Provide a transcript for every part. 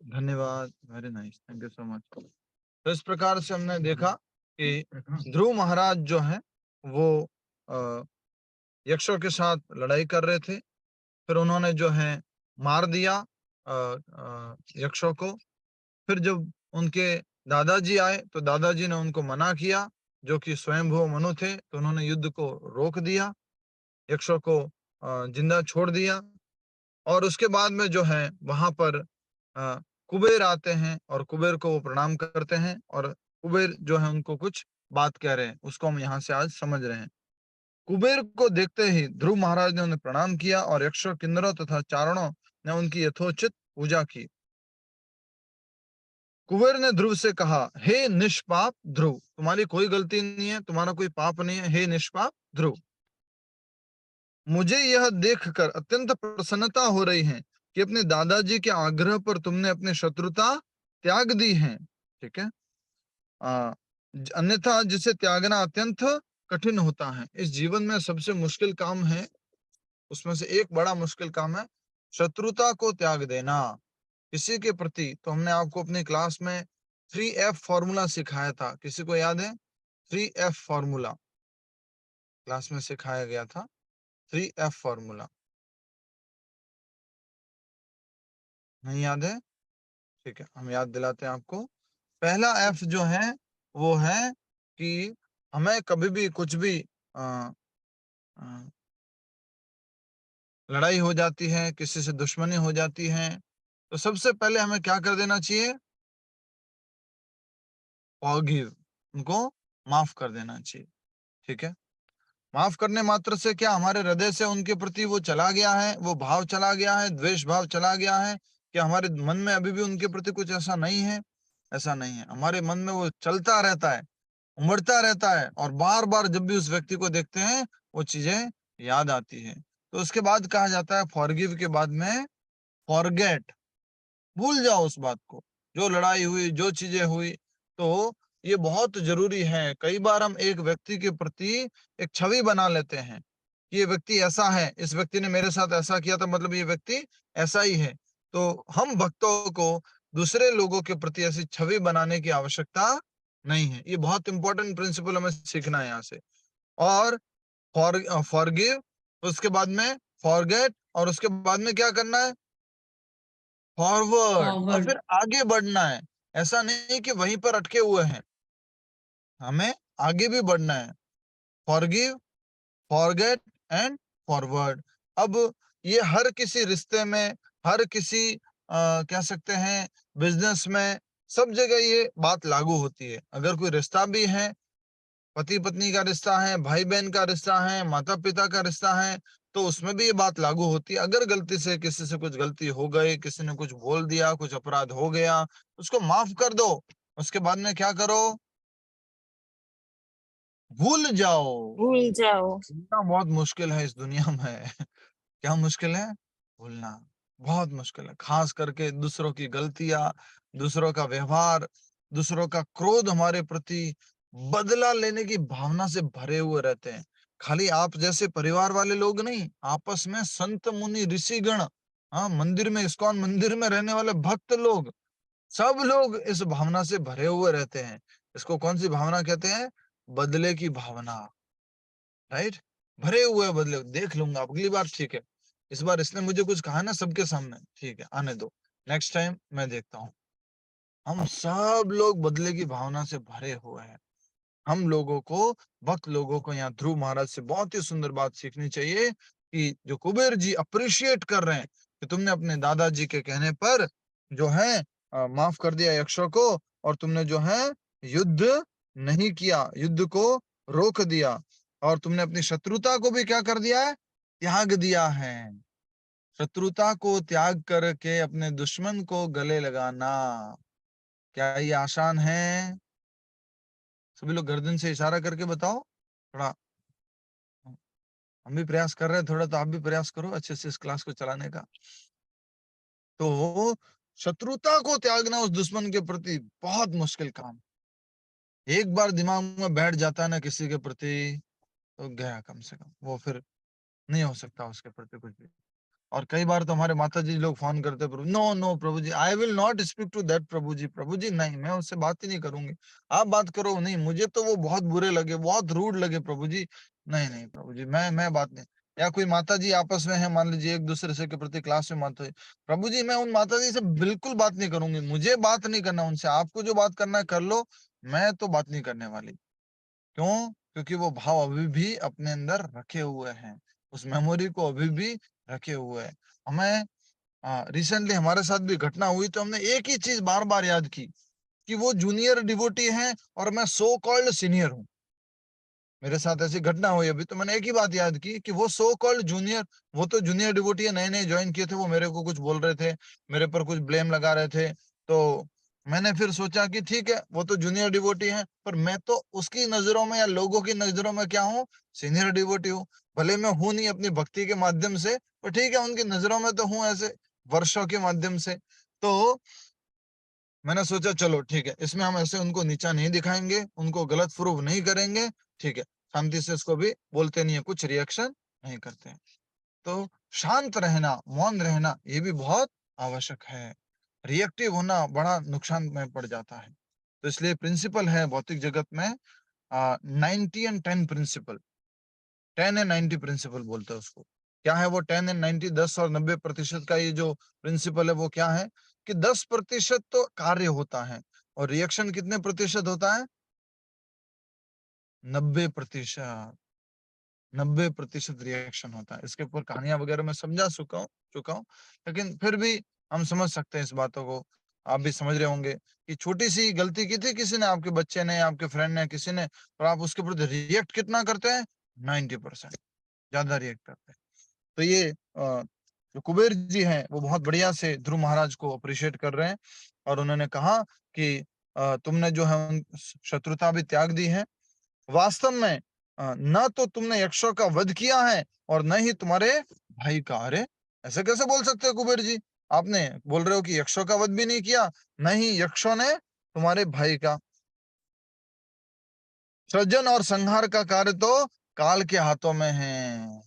धन्यवाद, very nice, thank you so much. तो इस प्रकार से हमने देखा कि ध्रुव महाराज जो है वो अ, यक्षों के साथ लड़ाई कर रहे थे। फिर उन्होंने जो है मार दिया यक्षों को। फिर जब उनके दादाजी आए तो दादाजी ने उनको मना किया, जो कि स्वयंभू मनु थे, तो उन्होंने युद्ध को रोक दिया, यक्षों को जिंदा छोड़ दिया। और उसके बाद में जो है वहां पर कुबेर आते हैं और कुबेर को वो प्रणाम करते हैं, और कुबेर जो है उनको कुछ बात कह रहे हैं, उसको हम यहाँ से आज समझ रहे हैं। कुबेर को देखते ही ध्रुव महाराज ने उन्हें प्रणाम किया और यक्षों, किन्नरों तथा चारणों ने उनकी यथोचित पूजा की। कुबेर ने ध्रुव से कहा, हे निष्पाप ध्रुव, तुम्हारी कोई गलती नहीं है, तुम्हारा कोई पाप नहीं है, हे निष्पाप ध्रुव। मुझे यह देखकर अत्यंत प्रसन्नता हो रही है कि अपने दादाजी के आग्रह पर तुमने अपनी शत्रुता त्याग दी है। ठीक है। आ, अन्यथा जिसे त्यागना अत्यंत कठिन होता है। इस जीवन में सबसे मुश्किल काम है, उसमें से एक बड़ा मुश्किल काम है शत्रुता को त्याग देना किसी के प्रति। तो हमने आपको अपनी क्लास में 3F फॉर्मूला सिखाया था, किसी को याद है? 3F फॉर्मूला क्लास में सिखाया गया था, 3F फॉर्मूला। नहीं याद है? ठीक है, हम याद दिलाते हैं आपको। पहला एफ जो है वो है कि हमें कभी भी कुछ भी आ, आ, लड़ाई हो जाती है, किसी से दुश्मनी हो जाती है, तो सबसे पहले हमें क्या कर देना चाहिए? फॉरगिव, उनको माफ कर देना चाहिए। ठीक है। माफ करने मात्र से क्या हमारे हृदय से उनके प्रति वो चला गया है, वो भाव चला गया है, द्वेष भाव चला गया है, कि हमारे मन में अभी भी उनके प्रति कुछ ऐसा नहीं है? ऐसा नहीं है, हमारे मन में वो चलता रहता है, उमड़ता रहता है, और बार बार जब भी उस व्यक्ति को देखते हैं वो चीजें याद आती है। तो उसके बाद कहा जाता है फॉरगिव के बाद में फॉरगेट, भूल जाओ उस बात को, जो लड़ाई हुई, जो चीजें हुई। तो ये बहुत जरूरी है। कई बार हम एक व्यक्ति के प्रति एक छवि बना लेते हैं कि ये व्यक्ति ऐसा है, इस व्यक्ति ने मेरे साथ ऐसा किया था, मतलब ये व्यक्ति ऐसा ही है। तो हम भक्तों को दूसरे लोगों के प्रति ऐसी छवि बनाने की आवश्यकता नहीं है। ये बहुत इंपॉर्टेंट प्रिंसिपल हमें सीखना है यहाँ से। और फॉरगिव, उसके बाद में फॉरगेट, और उसके बाद में क्या करना है? फॉरवर्ड, और फॉरवर्ड। फिर आगे बढ़ना है। ऐसा नहीं कि वहीं पर अटके हुए हैं, हमें आगे भी बढ़ना है। Forgive, forget and forward. अब ये हर किसी रिश्ते में, हर किसी कह सकते हैं बिजनेस में, सब जगह ये बात लागू होती है। अगर कोई रिश्ता भी है, पति पत्नी का रिश्ता है, भाई बहन का रिश्ता है, माता पिता का रिश्ता है, तो उसमें भी ये बात लागू होती है। अगर गलती से किसी से कुछ गलती हो गई, किसी ने कुछ बोल दिया, कुछ अपराध हो गया, उसको माफ कर दो। उसके बाद में क्या करो? भूल जाओ। भूल जाओ। भूलना बहुत मुश्किल है इस दुनिया में। क्या मुश्किल है? भूलना बहुत मुश्किल है, खास करके दूसरों की गलतियां, दूसरों का व्यवहार, दूसरों का क्रोध हमारे प्रति, बदला लेने की भावना से भरे हुए रहते हैं। खाली आप जैसे परिवार वाले लोग नहीं, आपस में संत मुनि ऋषि गण, हाँ, मंदिर में, इस्कॉन मंदिर में रहने वाले भक्त लोग, सब लोग इस भावना से भरे हुए रहते हैं। इसको कौन सी भावना कहते हैं? बदले की भावना। राइट। भरे हुए हैं, बदले, देख लूंगा अगली बार, ठीक है, इस बार इसने मुझे कुछ कहा ना सबके सामने, ठीक है, आने दो, नेक्स्ट टाइम मैं देखता हूँ। हम सब लोग बदले की भावना से भरे हुए हैं। हम लोगों को, भक्त लोगों को, यहाँ ध्रुव महाराज से बहुत ही सुंदर बात सीखनी चाहिए कि जो कुबेर जी अप्रिशिएट कर रहे हैं कि तुमने अपने दादाजी के कहने पर जो है माफ कर दिया यक्षों को, और तुमने जो है युद्ध नहीं किया, युद्ध को रोक दिया, और तुमने अपनी शत्रुता को भी क्या कर दिया है? त्याग दिया है। शत्रुता को त्याग करके अपने दुश्मन को गले लगाना, क्या ये आसान है? सभी लोग गर्दन से इशारा करके बताओ थोड़ा। हम भी प्रयास कर रहे हैं थोड़ा, तो आप भी प्रयास करो अच्छे से इस क्लास को चलाने का। तो शत्रुता को त्यागना उस दुश्मन के प्रति बहुत मुश्किल काम। एक बार दिमाग में बैठ जाता है ना किसी के प्रति, तो गया, कम से कम वो फिर नहीं हो सकता उसके प्रति कुछ भी। और कई बार तो हमारे माता जी लोग फोन करते हैं, प्रभु नो नो प्रभु जी, I will not speak to that प्रभु जी नहीं, मैं उससे बात ही नहीं करूंगी, आप बात करो, नहीं मुझे तो वो बहुत बुरे लगे, बहुत रूड लगे प्रभु जी, नहीं नहीं प्रभु जी, मैं बात नहीं। या कोई माता जी आपस में है, मान लीजिए एक दूसरे से के प्रति क्लास में माता जी, प्रभु जी मैं उन माता जी से बिल्कुल बात नहीं करूंगी, मुझे बात नहीं करना उनसे, आपको जो बात करना है कर लो, मैं तो बात नहीं करने वाली। क्यों? क्योंकि वो भाव अभी भी अपने अंदर रखे हुए हैं, उस मेमोरी को अभी भी रखे हुए हैं। हमें रिसेंटली हमारे साथ भी घटना हुई, तो हमने एक ही चीज बार बार याद की कि वो जूनियर डिवोटी हैं और मैं सो कॉल्ड सीनियर हूँ। मेरे साथ ऐसी घटना हुई अभी, तो मैंने एक ही बात याद की कि वो सो कॉल्ड जूनियर, वो तो जूनियर डिवोटी है, नए नए ज्वाइन किए थे, वो मेरे को कुछ बोल रहे थे, मेरे पर कुछ ब्लेम लगा रहे थे। तो मैंने फिर सोचा कि ठीक है, वो तो जूनियर डिवोटी है, पर मैं तो उसकी नजरों में या लोगों की नजरों में क्या हूँ, सीनियर डिवोटी हूँ। भले मैं हूं नहीं अपनी भक्ति के माध्यम से, पर ठीक है, उनकी नजरों में तो हूँ ऐसे वर्षों के माध्यम से। तो मैंने सोचा चलो ठीक है, इसमें हम ऐसे उनको नीचा नहीं दिखाएंगे, उनको गलत प्रूव नहीं करेंगे, ठीक है, शांति से इसको भी बोलते नहीं है, कुछ रिएक्शन नहीं करते हैं। तो शांत रहना, मौन रहना, ये भी बहुत आवश्यक है। रिएक्टिव होना बड़ा नुकसान में पड़ जाता है। तो इसलिए प्रिंसिपल है भौतिक जगत में 90 एंड 10 प्रिंसिपल, 10 एंड 90 प्रिंसिपल बोलते हैं उसको। क्या है वो 10 एंड 90, 10 और 90% का ये जो प्रिंसिपल है वो क्या है कि 10% तो कार्य होता है और रिएक्शन कितने प्रतिशत होता है, 90%। 90% रिएक्शन होता है। इसके ऊपर कहानियां वगैरह मैं समझा चुका हूँ, लेकिन फिर भी हम समझ सकते हैं इस बातों को। आप भी समझ रहे होंगे कि छोटी सी गलती की थी किसी ने, आपके बच्चे ने, आपके फ्रेंड ने, किसी ने, और आप उसके प्रति रिएक्ट कितना करते हैं, 90% ज्यादा रिएक्ट करते हैं। तो ये जो कुबेर जी हैं वो बहुत बढ़िया से ध्रुव महाराज को अप्रिशिएट कर रहे हैं, और उन्होंने कहा कि तुमने जो है शत्रुता भी त्याग दी है, वास्तव में न तो तुमने यक्षों का वध किया है और न ही तुम्हारे भाई का। अरे ऐसे कैसे बोल सकते हो कुबेर जी, आपने बोल रहे हो कि यक्षों का वध भी नहीं किया, न ही यक्षों ने तुम्हारे भाई का। सृजन और संहार का कार्य तो काल के हाथों में है।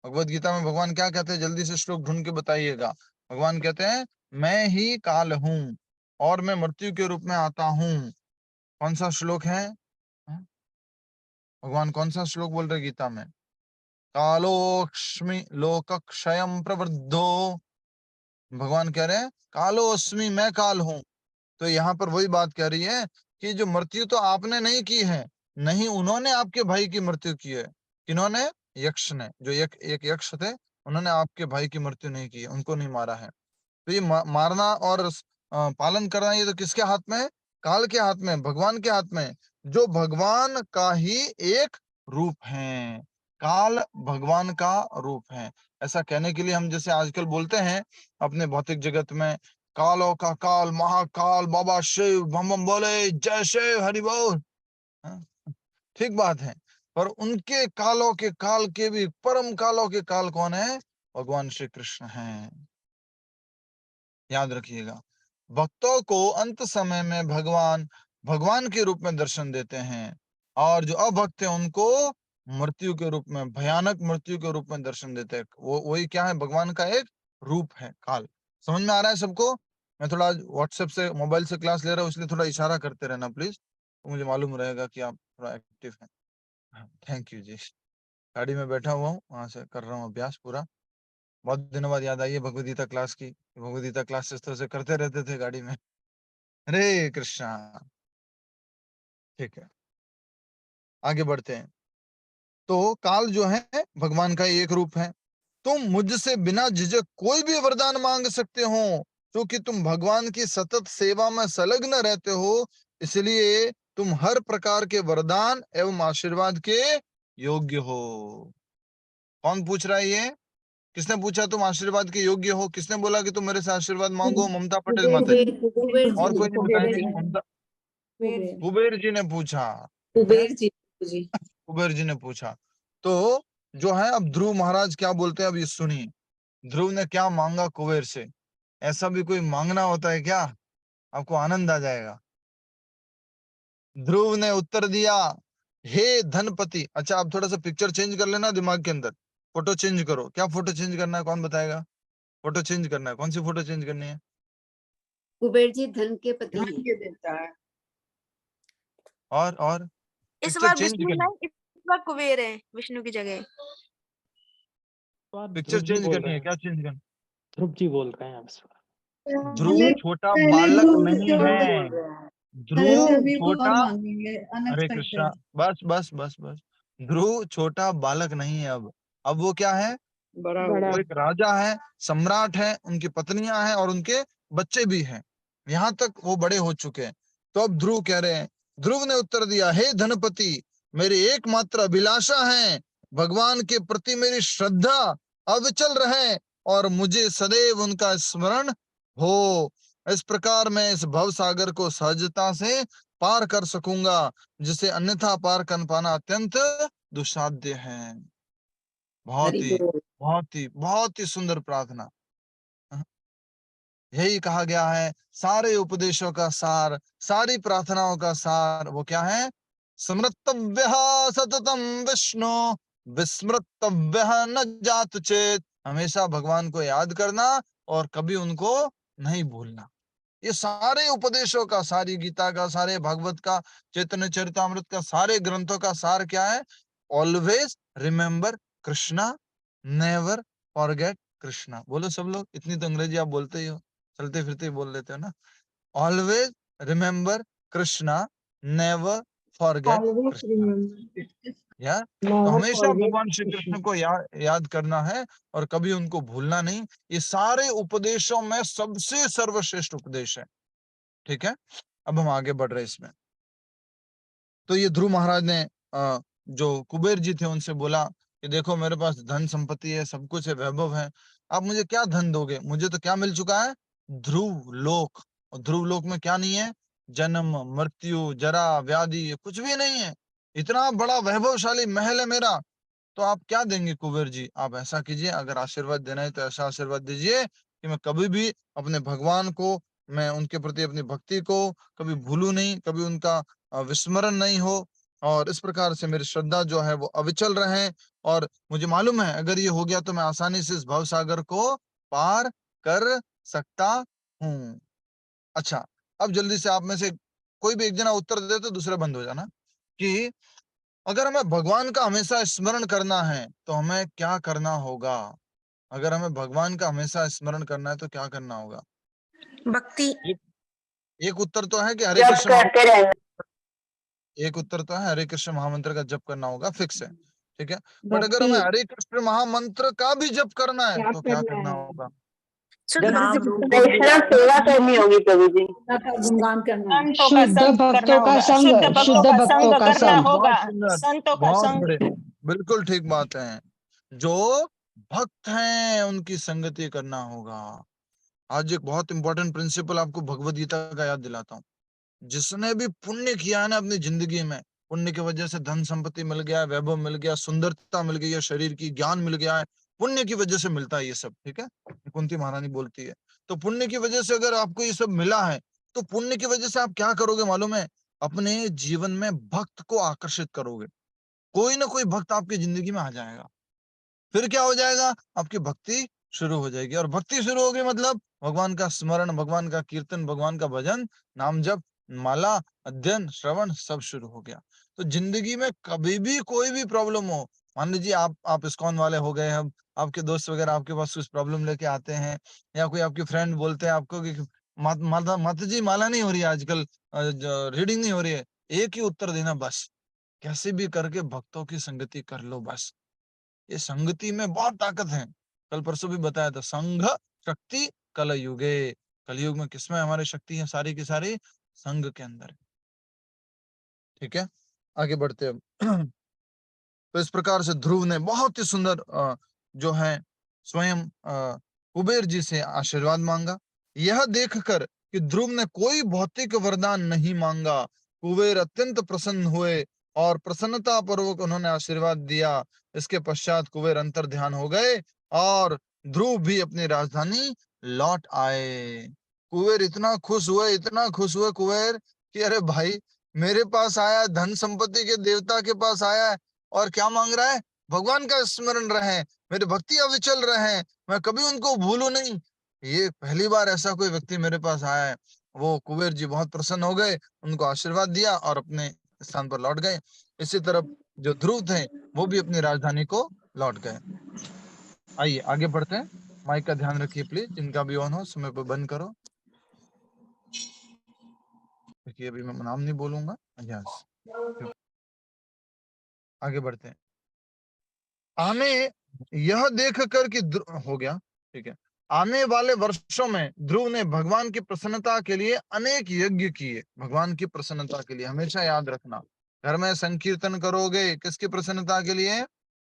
भगवत गीता में भगवान क्या कहते हैं, जल्दी से श्लोक ढूंढ के बताइएगा। भगवान कहते हैं मैं ही काल हूं और मैं मृत्यु के रूप में आता हूं। कौन सा श्लोक है? हाँ? भगवान कौन सा श्लोक बोल रहे गीता में? कालोक्ष्मि लोकक्षयम प्रवृद्धो, भगवान कह रहे हैं कालोस्मि, मैं काल हूं। तो यहाँ पर वही बात कह रही है कि जो मृत्यु तो आपने नहीं की है, नहीं उन्होंने आपके भाई की मृत्यु की है। किन्होंने? यक्ष ने, जो एक यक्ष थे, उन्होंने आपके भाई की मृत्यु नहीं की है, उनको नहीं मारा है। तो ये मारना और पालन करना ये तो किसके हाथ में है? काल के हाथ में, भगवान के हाथ में, जो भगवान का ही एक रूप है। काल भगवान का रूप है। ऐसा कहने के लिए हम जैसे आजकल बोलते हैं अपने भौतिक जगत में, कालों का काल महाकाल बाबा शिव, बम बम बोले, जय शिव, हरि बोल। हाँ, ठीक बात है, पर उनके कालों के काल के भी परम कालों के काल कौन है? भगवान श्री कृष्ण हैं। याद रखिएगा, भक्तों को अंत समय में भगवान भगवान के रूप में दर्शन देते हैं, और जो अभक्त है उनको मृत्यु के रूप में, भयानक मृत्यु के रूप में दर्शन देते हैं। वो वही क्या है? भगवान का एक रूप है काल। समझ में आ रहा है सबको? मैं थोड़ा व्हाट्सएप से, मोबाइल से क्लास ले रहा हूँ, इसलिए थोड़ा इशारा करते रहना प्लीज, तो मुझे मालूम रहेगा कि आप थोड़ा एक्टिव हैं। थैंक यू जी। गाड़ी में बैठा हुआ हूँ, वहां से कर रहा हूँ अभ्यास पूरा। बहुत दिनों बाद याद आई है भगवद गीता क्लास की, भगवद गीता क्लासेस तो ऐसे करते रहते थे गाड़ी में। हरे कृष्णा। ठीक है, आगे बढ़ते हैं। तो काल जो है भगवान का एक रूप है। तुम मुझसे बिना झिझक कोई भी वरदान मांग सकते हो, क्योंकि तुम भगवान की सतत सेवा में संलग्न रहते हो, इसलिए तुम हर प्रकार के वरदान एवं आशीर्वाद के योग्य हो। कौन पूछ रहा है ये? किसने पूछा तुम आशीर्वाद के योग्य हो? किसने बोला कि तुम मेरे से आशीर्वाद मांगो? ममता पटेल कुबेर माता जी। कुबेर जी और कोई नहीं कुबेर बताएंगे? जी ममता, कुबेर कुबेर जी ने पूछा। ठीक है, कुबेर जी जी कुबेर जी ने पूछा। तो जो है, अब ध्रुव महाराज क्या बोलते हैं, अब ये सुनिए। ध्रुव ने क्या मांगा कुबेर से? ऐसा भी कोई मांगना होता है क्या? आपको आनंद आ जाएगा। ध्रुव ने उत्तर दिया, हे धनपति। अच्छा, आप थोड़ा सा पिक्चर चेंज कर लेना दिमाग के अंदर, फोटो चेंज करो। क्या फोटो चेंज करना है, कौन बताएगा? फोटो चेंज करना है। कौन सी फोटो चेंज करनी है? कुबेर जी धन के पति धन हैं। के देता है। और इस पिक्चर बार चेंज विष्णु करनी, नहीं, इस बार कुबेर है विष्णु की जगह। पिक्चर ध्रुव जी चेंज बोल करनी रहे है, हैं, क्या चेंज करना? ध्रुव जी बोल रहे हैं आप इस बार। ध्रुव छोटा बालक नहीं है, बोल रहे हैं। ध्रुव छोटा, मांगेंगे हरे कृष्णा, बस बस बस बस, ध्रुव छोटा बालक नहीं है। अब वो क्या है? बड़ा वो एक राजा है, सम्राट है, उनकी पत्नियां हैं और उनके बच्चे भी हैं, यहाँ तक वो बड़े हो चुके हैं। तो अब ध्रुव कह रहे हैं, ध्रुव ने उत्तर दिया, हे धनपति, मेरी एकमात्र अभिलाषा है भगवान के प्रति मेरी श्रद्धा अविचल रहे और मुझे सदैव उनका स्मरण हो। इस प्रकार मैं इस भव सागर को सहजता से पार कर सकूंगा, जिसे अन्यथा पार कर पाना अत्यंत दुस्साध्य है। बहुत हरि ही बोल। बहुत ही सुंदर प्रार्थना। यही कहा गया है, सारे उपदेशों का सार, सारी प्रार्थनाओं का सार वो क्या है? स्मृतव्य सततम विष्णु, विस्मृतव्य न जात चेत। हमेशा भगवान को याद करना और कभी उनको नहीं भूलना। ये सारे उपदेशों का, सारी गीता का, सारे भागवत का, चैतन्य चरितामृत का, सारे ग्रंथों का सार क्या है? Always remember Krishna, never forget Krishna. बोलो सब लोग, इतनी तो अंग्रेजी आप बोलते ही हो, चलते फिरते ही बोल लेते हो ना। Always remember Krishna, never forget Krishna. यार, तो हमेशा भगवान श्री कृष्ण को याद करना है और कभी उनको भूलना नहीं। ये सारे उपदेशों में सबसे सर्वश्रेष्ठ उपदेश है। ठीक है, अब हम आगे बढ़ रहे इसमें। तो ये ध्रुव महाराज ने जो कुबेर जी थे उनसे बोला कि देखो मेरे पास धन संपत्ति है, सब कुछ है, वैभव है, आप मुझे क्या धन दोगे? मुझे तो क्या मिल चुका है? ध्रुव लोक। और ध्रुव लोक में क्या नहीं है? जन्म, मृत्यु, जरा, व्याधि, कुछ भी नहीं है। इतना बड़ा वैभवशाली महल है मेरा, तो आप क्या देंगे कुबेर जी? आप ऐसा कीजिए, अगर आशीर्वाद देना है तो ऐसा आशीर्वाद दीजिए कि मैं कभी भी अपने भगवान को, मैं उनके प्रति अपनी भक्ति को कभी भूलूं नहीं, कभी उनका विस्मरण नहीं हो, और इस प्रकार से मेरी श्रद्धा जो है वो अविचल रहे। और मुझे मालूम है अगर ये हो गया तो मैं आसानी से इस भव सागर को पार कर सकता हूँ। अच्छा, अब जल्दी से आप में से कोई भी एक जना उत्तर दे तो दूसरा बंद हो जाना, कि अगर हमें भगवान का हमेशा स्मरण करना है तो हमें क्या करना होगा? अगर हमें भगवान का हमेशा स्मरण करना है तो क्या करना होगा? भक्ति। एक उत्तर तो है कि हरे कृष्ण, एक उत्तर तो है हरे कृष्ण महामंत्र का जप करना होगा, फिक्स है, ठीक है। बट अगर हमें हरे कृष्ण महामंत्र का भी जप करना है तो क्या करना होगा? शुद्ध नाम भक्ति रूप करना होगा। सेवा करनी होगी प्रभु जी। गुणगान करना है। शुद्ध भक्तों का संग, शुद्ध भक्तों का संग। बहुत सुंदर, संतों का बहुत संग। बड़े, बिल्कुल ठीक बात है। जो भक्त हैं उनकी संगति करना होगा। आज एक बहुत इंपॉर्टेंट प्रिंसिपल आपको भगवद गीता का याद दिलाता हूँ। जिसने भी पुण्य किया है ना अपनी जिंदगी में, पुण्य की वजह से धन संपत्ति मिल गया, वैभव मिल गया, सुंदरता मिल गई है, शरीर की ज्ञान मिल गया है, पुण्य की वजह से मिलता है ये सब, ठीक है। कुंती महारानी बोलती है, तो पुण्य की वजह से अगर आपको ये सब मिला है तो पुण्य की वजह से आप क्या करोगे मालूम है? अपने जीवन में भक्त को आकर्षित करोगे। कोई ना कोई भक्त आपकी जिंदगी में आ जाएगा, फिर क्या हो जाएगा? आपकी भक्ति शुरू हो जाएगी, और भक्ति शुरू होगी मतलब भगवान का स्मरण, भगवान का कीर्तन, भगवान का भजन, नाम जप, माला, अध्ययन, श्रवण सब शुरू हो गया। तो जिंदगी में कभी भी कोई भी प्रॉब्लम हो, मान लीजिए आप इस्कॉन वाले हो गए, अब आपके दोस्त वगैरह आपके पास कुछ प्रॉब्लम लेके आते हैं, या कोई आपके फ्रेंड बोलते हैं आपको कि माता जी माला नहीं हो रही है आजकल, रीडिंग नहीं हो रही है, एक ही उत्तर देना, बस कैसे भी करके भक्तों की संगति कर लो। बस ये संगति में बहुत ताकत है। कल परसों भी बताया था, संघ शक्ति कलयुगे। कलयुग में किसमें हमारी शक्ति है? सारी की सारी संघ के अंदर है। ठीक है, आगे बढ़ते हैं। तो इस प्रकार से ध्रुव ने बहुत ही सुंदर जो है स्वयं कुबेर जी से आशीर्वाद मांगा। यह देखकर कि ध्रुव ने कोई भौतिक वरदान नहीं मांगा, कुबेर अत्यंत प्रसन्न हुए और प्रसन्नता पूर्वक उन्होंने आशीर्वाद दिया। इसके पश्चात कुबेर अंतर ध्यान हो गए और ध्रुव भी अपनी राजधानी लौट आए। कुबेर इतना खुश हुए, इतना खुश हुए कुबेर कि अरे भाई, मेरे पास आया, धन संपत्ति के देवता के पास आया है, और क्या मांग रहा है? भगवान का स्मरण रहे, मेरी भक्ति अविचल रहे, मैं कभी उनको भूलूं नहीं। ये पहली बार ऐसा कोई व्यक्ति मेरे पास आया है। वो कुबेर जी बहुत प्रसन्न हो गए, उनको आशीर्वाद दिया और अपने स्थान पर लौट गए। इसी तरह जो ध्रुव थे वो भी अपनी राजधानी को लौट गए। आइए आगे बढ़ते हैं। माइक का ध्यान रखिए प्लीज, जिनका भी ऑन हो समय पर बंद करो, क्योंकि अभी मैं नाम नहीं बोलूंगा। यस, आगे बढ़ते हैं। आने यह देख कर कि हो गया, ठीक है। आने वाले वर्षों में ध्रुव ने भगवान की प्रसन्नता के लिए अनेक यज्ञ किए। भगवान की प्रसन्नता के लिए, हमेशा याद रखना, घर में संकीर्तन करोगे किसकी प्रसन्नता के लिए?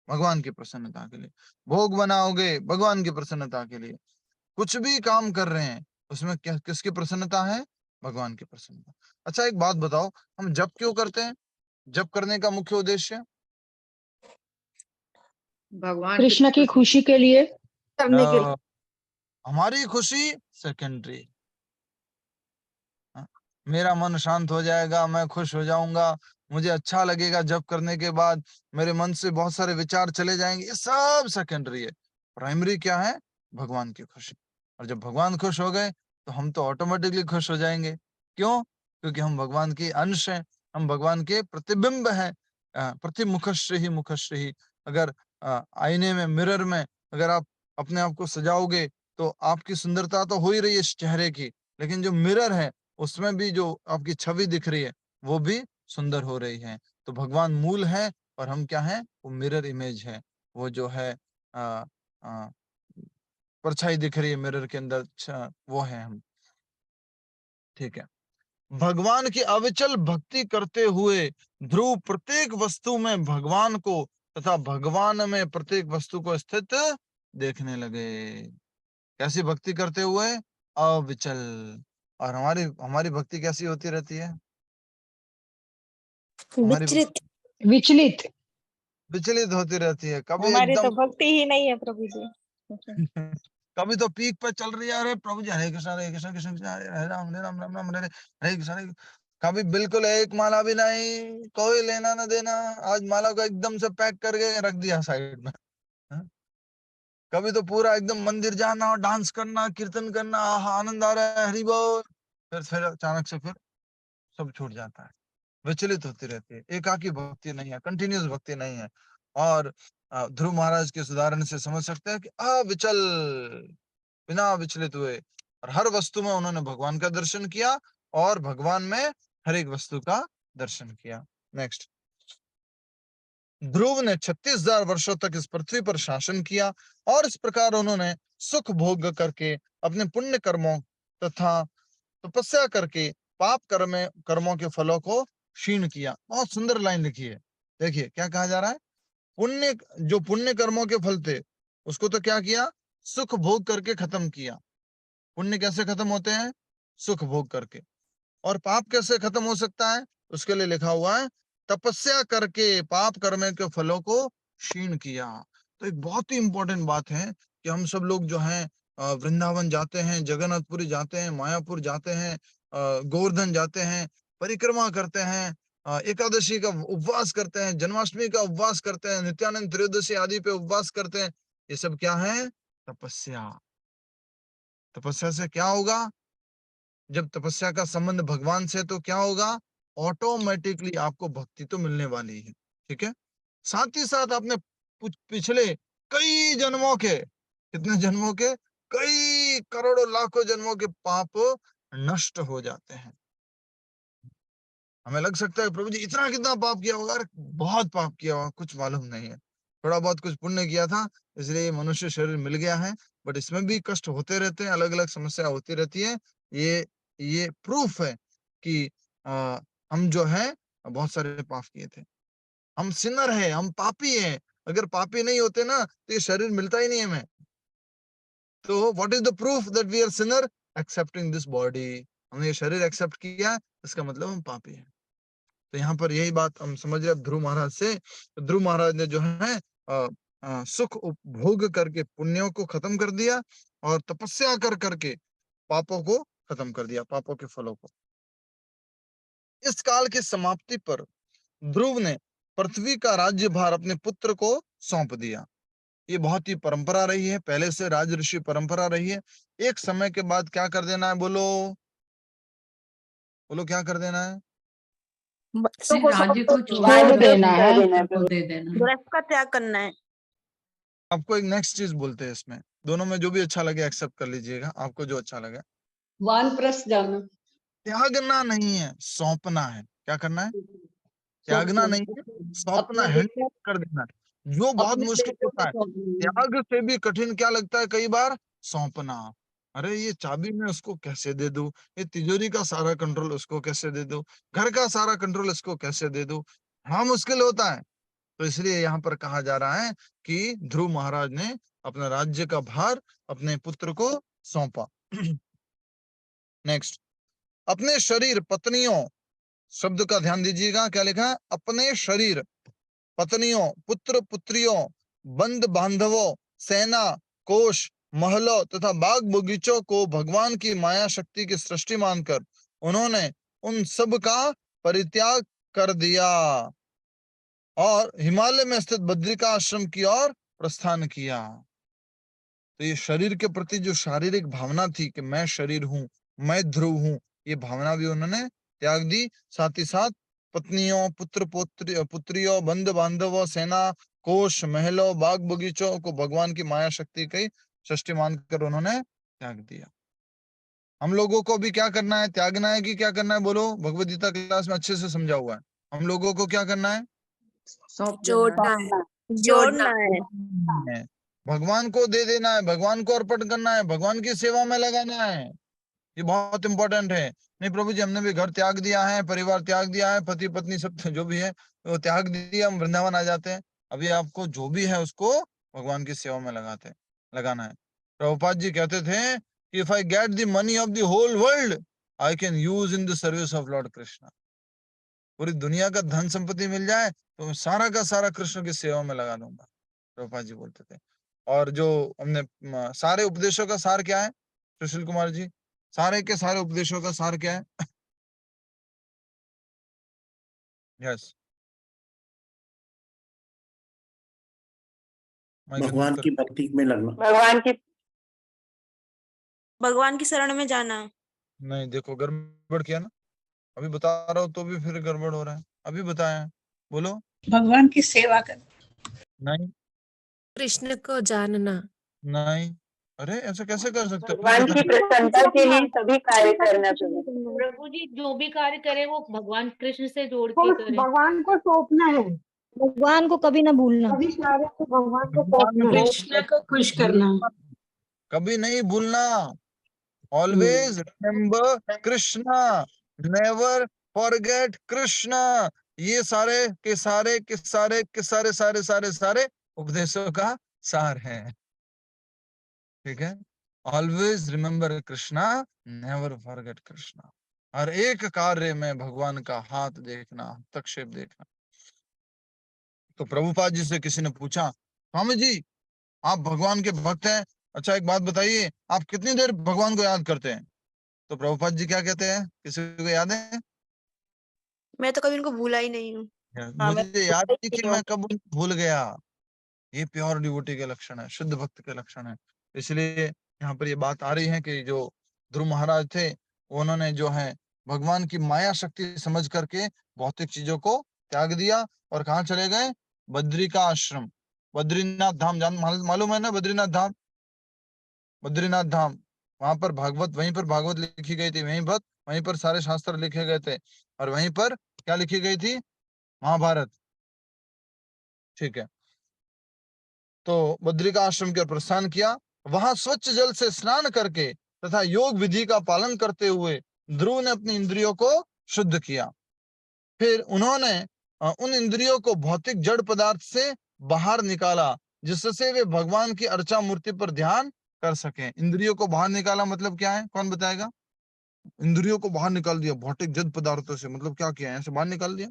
भगवान की प्रसन्नता के लिए। भोग बनाओगे भगवान की प्रसन्नता के लिए। कुछ भी काम कर रहे हैं उसमें क्या, किसकी प्रसन्नता है? भगवान की प्रसन्नता। अच्छा एक बात बताओ, हम जप क्यों करते हैं? जप करने का मुख्य उद्देश्य? भगवान कृष्ण की खुशी के लिए। करने के लिए। हमारी खुशी सेकेंडरी। मेरा मन शांत हो जाएगा, मैं खुश हो जाऊंगा, मुझे अच्छा लगेगा जप करने के बाद, मेरे मन से बहुत सारे विचार चले जाएंगे, ये सब सेकेंडरी है। प्राइमरी क्या है? भगवान की खुशी। और जब भगवान खुश हो गए तो हम तो ऑटोमेटिकली खुश हो जाएंगे। क्यों? क्योंकि हम भगवान के अंश हैं, हम भगवान के प्रतिबिंब हैं। प्रतिमुखश्री ही मुखश्री। अगर आईने में, मिरर में अगर आप अपने आप को सजाओगे तो आपकी सुंदरता तो हो ही रही है इस चेहरे की, लेकिन जो मिरर है उसमें भी जो आपकी छवि दिख रही है वो भी सुंदर हो रही है। तो भगवान मूल है और हम क्या हैं? वो मिरर इमेज है। वो जो है आ, आ, परछाई दिख रही है मिरर के अंदर, वो है हम। ठीक है। भगवान की अविचल भक्ति करते हुए ध्रुव प्रत्येक वस्तु में भगवान को तथा भगवान में प्रत्येक वस्तु को स्थित देखने लगे। कैसी भक्ति करते हुए? अविचल। और हमारी हमारी भक्ति कैसी होती रहती है? हमारी विचलित। विचलित। विचलित होती रहती है। कभी हमारी तो एकदम भक्ति ही नहीं है प्रभु जी। कभी तो पीक पे चल रही है, अरे प्रभु जी हरे कृष्ण कृष्ण कृष्ण हरे राम राम हरे हरे कृष्ण कभी बिल्कुल एक माला भी नहीं, कोई लेना ना देना, आज माला को एकदम से पैक करके रख दिया साइड में। हाँ? कभी तो पूरा एकदम मंदिर जाना और डांस करना, कीर्तन करना, आहा आनंद आ रहा है, हरि बोल। फिर अचानक से फिर सब छूट जाता है। विचलित होती रहती है, एकाकी भक्ति नहीं है, कंटिन्यूस भक्ति नहीं है। और ध्रुव महाराज के उदाहरण से समझ सकते हैं कि अविचल, बिना विचलित हुए, और हर वस्तु में उन्होंने भगवान का दर्शन किया और भगवान में हर एक वस्तु का दर्शन किया। नेक्स्ट। ध्रुव ने 36,000 वर्षों तक इस पृथ्वी पर शासन किया और इस प्रकार उन्होंने सुख भोग करके अपने पुण्य कर्मों तथा तपस्या करके पाप कर्मों के फलों को क्षीण किया। बहुत सुंदर लाइन लिखी है। देखिए क्या कहा जा रहा है? पुण्य, जो पुण्य कर्मों के फल थे उसको तो क्या किया? सुख भोग करके खत्म किया। पुण्य कैसे खत्म होते हैं? सुख भोग करके। और पाप कैसे खत्म हो सकता है? उसके लिए लिखा हुआ है तपस्या करके पाप कर्म के फलों को क्षीण किया। तो एक बहुत ही इंपॉर्टेंट बात है कि हम सब लोग जो हैं वृंदावन जाते हैं, जगन्नाथपुरी जाते हैं, मायापुर जाते हैं, गोवर्धन जाते हैं, परिक्रमा करते हैं, एकादशी का उपवास करते हैं, जन्माष्टमी का उपवास करते हैं, नित्यानंद त्रयोदशी आदि पे उपवास करते हैं। ये सब क्या है? तपस्या। तपस्या से क्या होगा? जब तपस्या का संबंध भगवान से, तो क्या होगा? ऑटोमेटिकली आपको भक्ति तो मिलने वाली है। ठीक है। साथ ही साथ आपने पिछले कई जन्मों के, कितने जन्मों के? कई करोड़ों लाखों जन्मों के पाप नष्ट हो जाते हैं। हमें लग सकता है प्रभु जी इतना कितना पाप किया होगा? बहुत पाप किया होगा, कुछ मालूम नहीं है। थोड़ा बहुत कुछ पुण्य किया था इसलिए मनुष्य शरीर मिल गया है, बट इसमें भी कष्ट होते रहते हैं, अलग अलग समस्या होती रहती है। ये प्रूफ है कि हम जो है बहुत सारे पाप किए थे। हम सिनर है, हम पापी हैं। अगर पापी नहीं होते ना तो ये शरीर मिलता ही नहीं हमें। तो what is the proof that we are sinner? Accepting this body. हमने ये शरीर एक्सेप्ट किया, इसका मतलब हम पापी हैं। तो यहाँ पर यही बात हम समझ रहे ध्रुव महाराज से। तो ध्रुव महाराज ने जो है सुख उपभोग करके पुण्यों को खत्म कर दिया और तपस्या कर करके पापों को खत्म कर दिया, पापों के फलों को। इस काल की समाप्ति पर ध्रुव ने पृथ्वी का राज्यभार अपने पुत्र को सौंप दिया। ये बहुत ही परंपरा रही है, पहले से राज ऋषि परंपरा रही है। एक समय के बाद क्या कर देना है, बोलो बोलो, क्या कर देना है? राज्य को छोड़ देना है को दे देना है। ग्रस्त का त्याग करना है। आपको एक नेक्स्ट चीज बोलते हैं इसमें, दोनों में जो भी अच्छा लगे एक्सेप्ट कर लीजिएगा, आपको जो अच्छा लगे। वानप्रस्थ जाना, त्यागना नहीं है, सौंपना है। क्या करना है? त्यागना नहीं है, सौंपना, अपने हैंड बेटे कर देना है, जो बहुत अपने मुश्किल बेटों होता को है। सौंपना है। त्याग से भी कठिन क्या लगता है कई बार? सौंपना। अरे ये चाबी मैं उसको कैसे दे दूं, ये तिजोरी का सारा कंट्रोल उसको कैसे दे दूं, घर का सारा कंट्रोल इसको कैसे दे दूं, हाँ मुश्किल होता है। तो इसलिए यहाँ पर कहा जा रहा है कि ध्रुव महाराज ने अपना राज्य का भार अपने पुत्र को सौंपा। नेक्स्ट, अपने शरीर पत्नियों, शब्द का ध्यान दीजिएगा, क्या लिखा है? अपने शरीर पत्नियों, पुत्र पुत्रियों, बंद बांधवों, सेना, कोष, महलों तथा बाग बगीचों को भगवान की माया शक्ति की सृष्टि मानकर उन्होंने उन सब का परित्याग कर दिया और हिमालय में स्थित बद्रिका आश्रम की ओर प्रस्थान किया। तो ये शरीर के प्रति जो शारीरिक भावना थी कि मैं शरीर हूं, मैं ध्रुव हूं, ये भावना भी उन्होंने त्याग दी। साथ ही साथ पत्नियों, पुत्र पुत्रियों, बंधु बांधवों, सेना, कोष, महलों, बाग बगीचों को भगवान की माया शक्ति की सृष्टि मानकर उन्होंने त्याग दिया। हम लोगों को भी क्या करना है? त्यागना है कि क्या करना है? बोलो, भगवद गीता क्लास में अच्छे से समझा हुआ है। हम लोगों को क्या करना है? सौंप देना जोड़ना है, जोड़ना है। भगवान को दे देना है, भगवान को अर्पण करना है, भगवान की सेवा में लगाना है। ये बहुत इंपॉर्टेंट है। नहीं प्रभु जी, हमने भी घर त्याग दिया है, परिवार त्याग दिया है, पति पत्नी सब जो भी है वो त्याग दिया, हम वृंदावन आ जाते हैं। अभी आपको जो भी है उसको भगवान की सेवा में लगाना है। प्रभुपाद जी कहते थे कि if I get the money of the whole world I can use in the service of lord Krishna. पूरी दुनिया का धन संपत्ति मिल जाए तो मैं सारा का सारा कृष्ण की सेवा में लगा दूंगा, प्रभुपाद जी बोलते थे। और जो हमने सारे उपदेशों का सार क्या है सुशील कुमार जी? सारे के सारे उपदेशों का सार क्या है? यस, भगवान की भक्ति में लगना। भगवान की शरण में जाना। नहीं देखो, गड़बड़ किया ना, अभी बता रहा हूँ तो भी फिर गड़बड़ हो रहा है। अभी बताया, बोलो। भगवान की सेवा कर, नहीं कृष्ण को जानना। नहीं, अरे ऐसा कैसे कर सकते हो? भगवान की प्रसन्नता के लिए सभी कार्य करना चाहिए। प्रभु जी जो भी कार्य करे वो भगवान कृष्ण से जोड़ के करे। भगवान को सौंपना है, भगवान को कभी ना भूलना। सभी कार्य को भगवान को भगवान सौंपना है। को कृष्ण को खुश करना, कभी नहीं भूलना। Always remember Krishna, never forget Krishna. ये सारे के सारे के सारे के सारे सारे सारे सारे उपदेशों का सार है। ठीक है, always remember Krishna, never forget Krishna. हर एक कार्य में भगवान का हाथ देखना, हस्तक्षेप देखना। तो प्रभुपाद जी से किसी ने पूछा, स्वामी जी आप भगवान के भक्त हैं, अच्छा एक बात बताइए, आप कितनी देर भगवान को याद करते हैं? तो प्रभुपाद जी क्या कहते हैं? किसी को याद है? मैं तो कभी उनको भूला ही नहीं हूँ। मुझे याद नहीं कि मैं कब उनको भूल गया। ये प्योर डिवोटी के लक्षण है, शुद्ध भक्त के लक्षण है। इसलिए यहाँ पर ये बात आ रही है कि जो ध्रुव महाराज थे उन्होंने जो है भगवान की माया शक्ति समझ करके भौतिक चीजों को त्याग दिया और कहाँ चले गए? बद्री का आश्रम, बद्रीनाथ धाम। मालूम है ना बद्रीनाथ धाम? बद्रीनाथ धाम, वहां पर भागवत, वहीं पर भागवत लिखी गई थी, वहीं पर सारे शास्त्र लिखे गए थे और वहीं पर क्या लिखी गई थी? महाभारत। ठीक है, तो बद्रिका आश्रम के प्रस्थान किया। वहां स्वच्छ जल से स्नान करके तथा योग विधि का पालन करते हुए ध्रुव ने अपनी इंद्रियों को शुद्ध किया। फिर उन्होंने उन इंद्रियों को भौतिक जड़ पदार्थ से बाहर निकाला जिससे वे भगवान की अर्चा मूर्ति पर ध्यान कर सके। इंद्रियों को बाहर निकाला मतलब क्या है, कौन बताएगा? इंद्रियों को बाहर निकाल दिया भौतिक जड़ पदार्थों से, मतलब क्या किया? ऐसे बाहर निकाल दिया,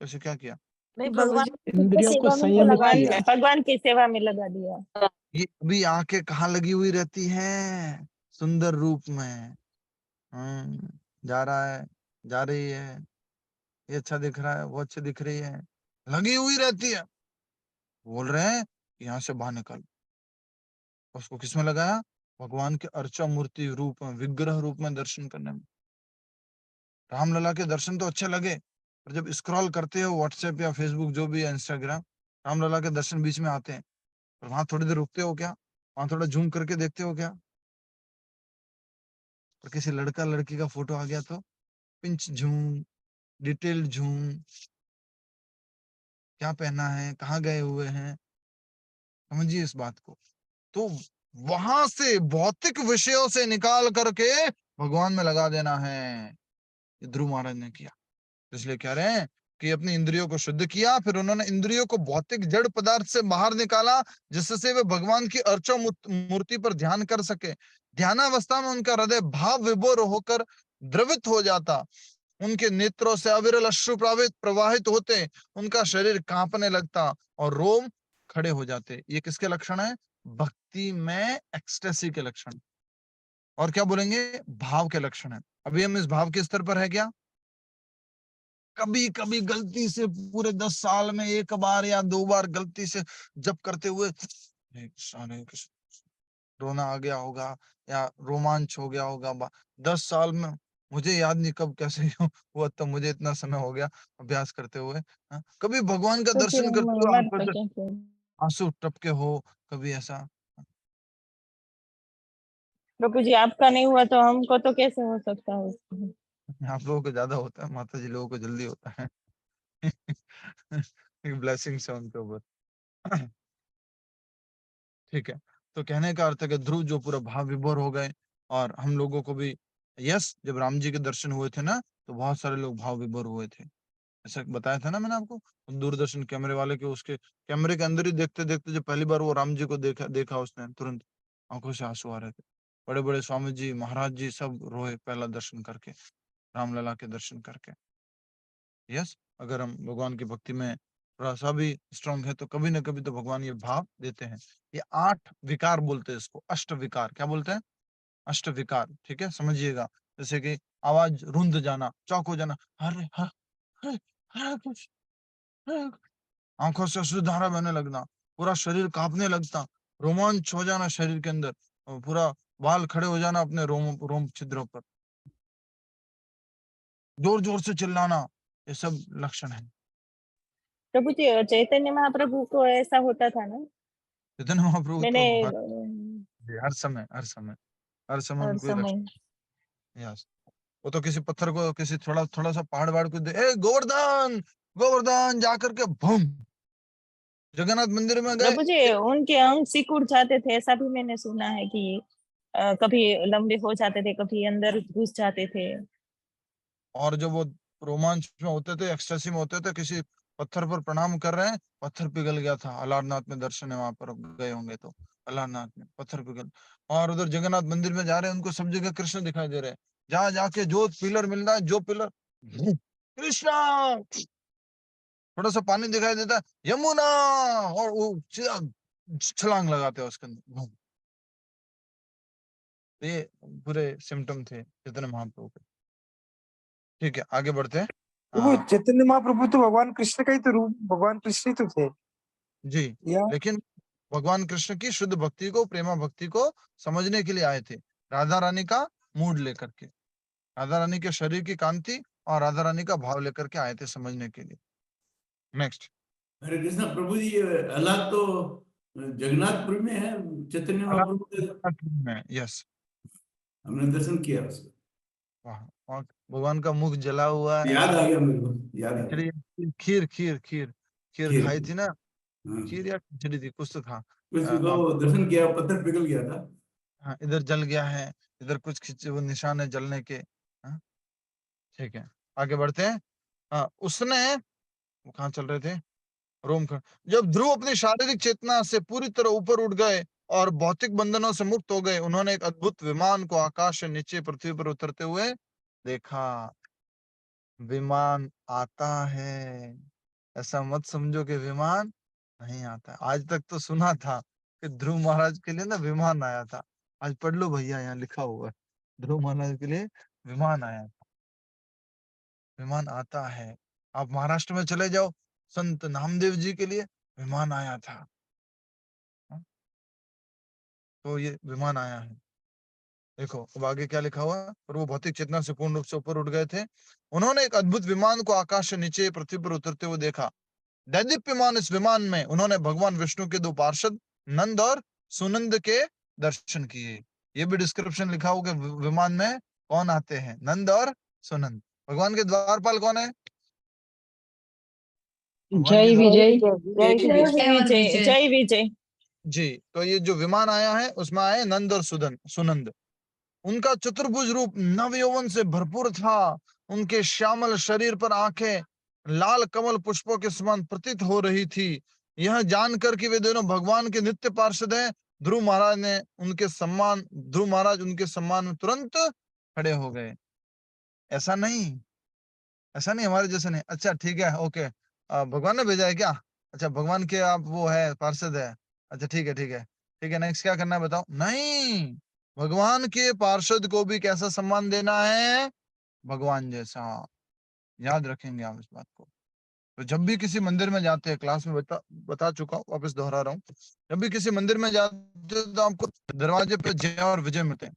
ऐसे क्या किया? नहीं, भगवान इंद्रियों को संयमित किया। भगवान की सेवा में लगा दिया। ये अभी आंखें कहाँ लगी हुई रहती हैं? सुंदर रूप में। जा रहा है, जा रही है, ये अच्छा दिख रहा है, वो अच्छी दिख रही है, लगी हुई रहती है। बोल रहे हैं यहाँ से बाहर निकल, उसको किसमें लगाया? भगवान के अर्चा मूर्ति रूप में, विग्रह रूप में दर्शन करने में। रामलला के दर्शन तो अच्छे लगे, पर जब स्क्रॉल करते हो व्हाट्सएप या फेसबुक जो भी है, इंस्टाग्राम, रामलला के दर्शन बीच में आते हैं, पर वहां थोड़ी देर रुकते हो क्या? वहां थोड़ा जूम करके देखते हो क्या? और किसी लड़का लड़की का फोटो आ गया तो पिंच झूम, डिटेल झूम, क्या पहना है, कहाँ गए हुए हैं, समझिए इस बात को। तो वहां से भौतिक विषयों से निकाल करके भगवान में लगा देना है, ये ध्रुव महाराज ने किया। इसलिए कह रहे हैं कि अपनी इंद्रियों को शुद्ध किया, फिर उन्होंने इंद्रियों को भौतिक जड़ पदार्थ से बाहर निकाला, जिससे वे भगवान की अर्चा मूर्ति पर ध्यान कर सके। ध्यानावस्था में उनका हृदय भाव विभोर होकर द्रवित हो जाता, उनके नेत्रों से अविरल अश्रु प्रवाहित होते, उनका शरीर कांपने लगता और रोम खड़े हो जाते। ये किसके लक्षण है? भक्ति में एक्सटेसी के लक्षण। और क्या बोलेंगे? भाव के लक्षण है। अभी हम इस भाव के स्तर पर है क्या? कभी कभी गलती से पूरे 10 साल में एक बार या 2 बार गलती से जप करते हुए रोना आ गया होगा या रोमांच हो गया होगा। 10 साल में मुझे याद नहीं कब कैसे हुआ, तब मुझे इतना समय हो गया अभ्यास करते हुए। कभी भगवान का तो फिर दर्शन करते हम हुए मर आंखों तो से क्या करें? आंसू टपके हो, कभी ऐसा? प्रभु जी आपका नहीं हुआ तो हमको तो कैसे हो सकता है? आप लोगों को ज्यादा होता है, माता जी लोगों को जल्दी होता है। ब्लेसिंग्स है उनके ऊपर। ठीक है, तो कहने का अर्थ है कि ध्रुव जो पूरा भाव विभोर हो गए, और हम लोगों को भी, यस, जब राम जी के दर्शन हुए थे ना, तो बहुत सारे लोग भाव विभोर हुए थे। ऐसा बताया था ना मैंने आपको, दूरदर्शन कैमरे वाले के, उसके कैमरे के अंदर ही देखते देखते जो पहली बार वो राम जी को देखा उसने, तुरंत आंखों से आंसू आ रहे थे। बड़े बड़े स्वामी जी, महाराज जी सब रोए पहला दर्शन करके, रामलला के दर्शन करके। यस, अगर हम भगवान की भक्ति में थोड़ा सा भी स्ट्रांग है तो कभी ना कभी तो भगवान ये भाव देते हैं। ये 8 विकार बोलते हैं इसको, अष्ट विकार। क्या बोलते हैं? अष्ट विकार। ठीक है, समझिएगा। जैसे कि आवाज रुंध जाना, चौक हो जाना, अरे अरे अरे कुछ, आंखों से अश्रुधारा बहने लगना, पूरा शरीर कांपने लगता, रोमांच हो जाना शरीर के अंदर, और पूरा बाल खड़े हो जाना अपने रोम रोम छिद्रों पर, जोर जोर से चिल्लाना, ये सब लक्षण है। प्रभु जी चैतन्य महाप्रभु को ऐसा होता था ना? चैतन्य महाप्रभु मैंने तो हर समय हर समय हर समय हर उनको ही समय लक्ष्य। यस, वो तो किसी पत्थर को, किसी थोड़ा थोड़ा सा पहाड़ वहाड़ को ए गोवर्धन गोवर्धन जाकर के भूम, जगन्नाथ मंदिर में गए। प्रभु जी उनके अंग सिकुड़ जाते थे, ऐसा भी मैंने सुना है कि कभी लंबे हो जाते थे, कभी अंदर घुस जाते थे। और जब वो रोमांच में होते थे, एक्सटेसी में होते थे, किसी पत्थर पर प्रणाम कर रहे हैं, पत्थर पिघल गया था। अलारनाथ में दर्शन है, वहां पर गए होंगे तो, अलारनाथ में पत्थर पिघल। और उधर जगन्नाथ मंदिर में जा रहे हैं, उनको सब जगह कृष्ण दिखाई दे रहे हैं। जहां जाके जो पिलर मिल रहा है, जो पिलर, कृष्णा, थोड़ा सा पानी दिखाई देता है, यमुना, और वो सीधा छलांग लगाते हैं उसके अंदर। ये पूरे सिम्टम थे चैतन्य महाप्रभु के। ठीक है, आगे बढ़ते हैं। वो चैतन्य महाप्रभु तो भगवान कृष्ण का ही तो रूप, भगवान कृष्ण ही तो थे जी, या? लेकिन भगवान कृष्ण की शुद्ध भक्ति को, प्रेमा भक्ति को समझने के लिए आए थे, राधा रानी का मूड लेकर के, राधा रानी के शरीर की कांति और राधा रानी का भाव लेकर के आए थे समझने के लिए। नेक्स्ट। हरे कृष्णा प्रभु जी, अल्लाह तो जगन्नाथपुरी में है, चैतन्य महाप्रभु का यस, हमने दर्शन किया उसका, और भगवान का मुख जला हुआ है। याद आ गया मेरे को, याद आ गया। खीर खीर खीर खीर खीर, खाई थी ना, हाँ, खीर या खिचड़ी थी, कुछ तो था। कुछ अब वो दर्शन किया, पत्थर पिघल गया था। हाँ, इधर जल गया है, इधर कुछ खिंचे वो निशान है जलने के। हाँ, ठीक है, आगे बढ़ते हैं। उसने, वो कहाँ चल रहे थे? रोम का। जब ध्रुव अपनी शारीरिक चेतना से पूरी तरह ऊपर उठ गए और भौतिक बंधनों से मुक्त हो गए, उन्होंने एक अद्भुत विमान को आकाश से नीचे पृथ्वी पर उतरते हुए देखा। विमान आता है, ऐसा मत समझो कि विमान नहीं आता है। आज तक तो सुना था कि ध्रुव महाराज के लिए ना विमान आया था। आज पढ़ लो भैया, यहाँ लिखा हुआ है, ध्रुव महाराज के लिए विमान आया था। विमान आता है। आप महाराष्ट्र में चले जाओ, संत नामदेव जी के लिए विमान आया था। तो ये विमान आया है। देखो अब आगे क्या लिखा हुआ है, और वो भौतिक चेतना से पूर्ण रूप से ऊपर उठ गए थे। उन्होंने एक अद्भुत विमान को आकाश से नीचे पृथ्वी पर उतरते हुए देखा। दैदीप्यमान इस विमान में उन्होंने भगवान विष्णु के दो पार्षद नंद और सुनंद के दर्शन किए। ये भी डिस्क्रिप्शन लिखा होगा विमान में कौन आते हैं, नंद और सुनंद। भगवान के द्वारपाल कौन है? भगवान जय के विजय। जय विजय। जी, तो ये जो विमान आया है उसमें आए नंद और सुनंद। उनका चतुर्भुज रूप नव यौवन से भरपूर था। उनके श्यामल शरीर पर आंखें लाल कमल पुष्पों के समान प्रतीत हो रही थी। यह जानकर कि वे दोनों भगवान के नित्य पार्षद हैं, ध्रुव महाराज उनके सम्मान में तुरंत खड़े हो गए। ऐसा नहीं हमारे जैसे नहीं। अच्छा ठीक है, ओके, भगवान ने भेजा है क्या? अच्छा, भगवान के आप वो है, पार्षद है। अच्छा ठीक है, नेक्स्ट क्या करना है बताओ? नहीं, भगवान के पार्षद को भी कैसा सम्मान देना है? भगवान जैसा। याद रखेंगे आप इस बात को। तो जब भी किसी मंदिर में जाते हैं, क्लास में बता चुका हूँ, वापस दोहरा रहा हूँ, जब भी किसी मंदिर में जाते हो तो आपको दरवाजे पे जय और विजय मिलते हैं।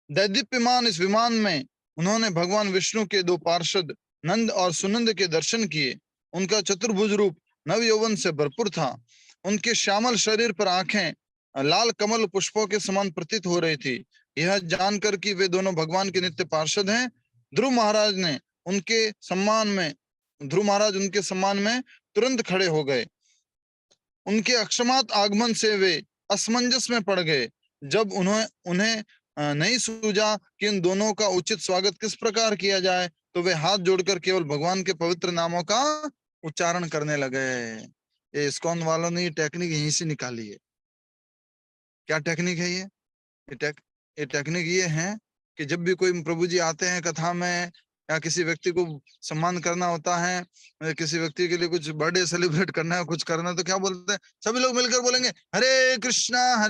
दैदीप्यमान इस विमान में उन्होंने भगवान विष्णु के दो पार्षद नंद और सुनंद के दर्शन किए। उनका चतुर्भुज रूप नव यौवन से भरपूर था। उनके श्यामल शरीर पर आंखें लाल कमल पुष्पों के समान प्रतीत हो रही थी। यह जानकर कि वे दोनों भगवान के नित्य पार्षद हैं, ध्रुव महाराज उनके सम्मान में तुरंत खड़े हो गए। उनके अकस्मात आगमन से वे असमंजस में पड़ गए। जब उन्हें नहीं सूझा कि इन दोनों का उचित स्वागत किस प्रकार किया जाए, तो वे हाथ जोड़कर केवल भगवान के पवित्र नामों का उच्चारण करने लगे। ये इस्कॉन वालों ने ये टेक्निक यहीं से निकाली है। क्या टेक्निक है ये? टेक्निक ये है कि जब भी कोई प्रभु जी आते हैं कथा में, या किसी व्यक्ति को सम्मान करना होता है, किसी व्यक्ति के लिए कुछ बर्थडे सेलिब्रेट करना है, कुछ करना है, तो क्या बोलते हैं? सभी लोग मिलकर बोलेंगे हरे कृष्णा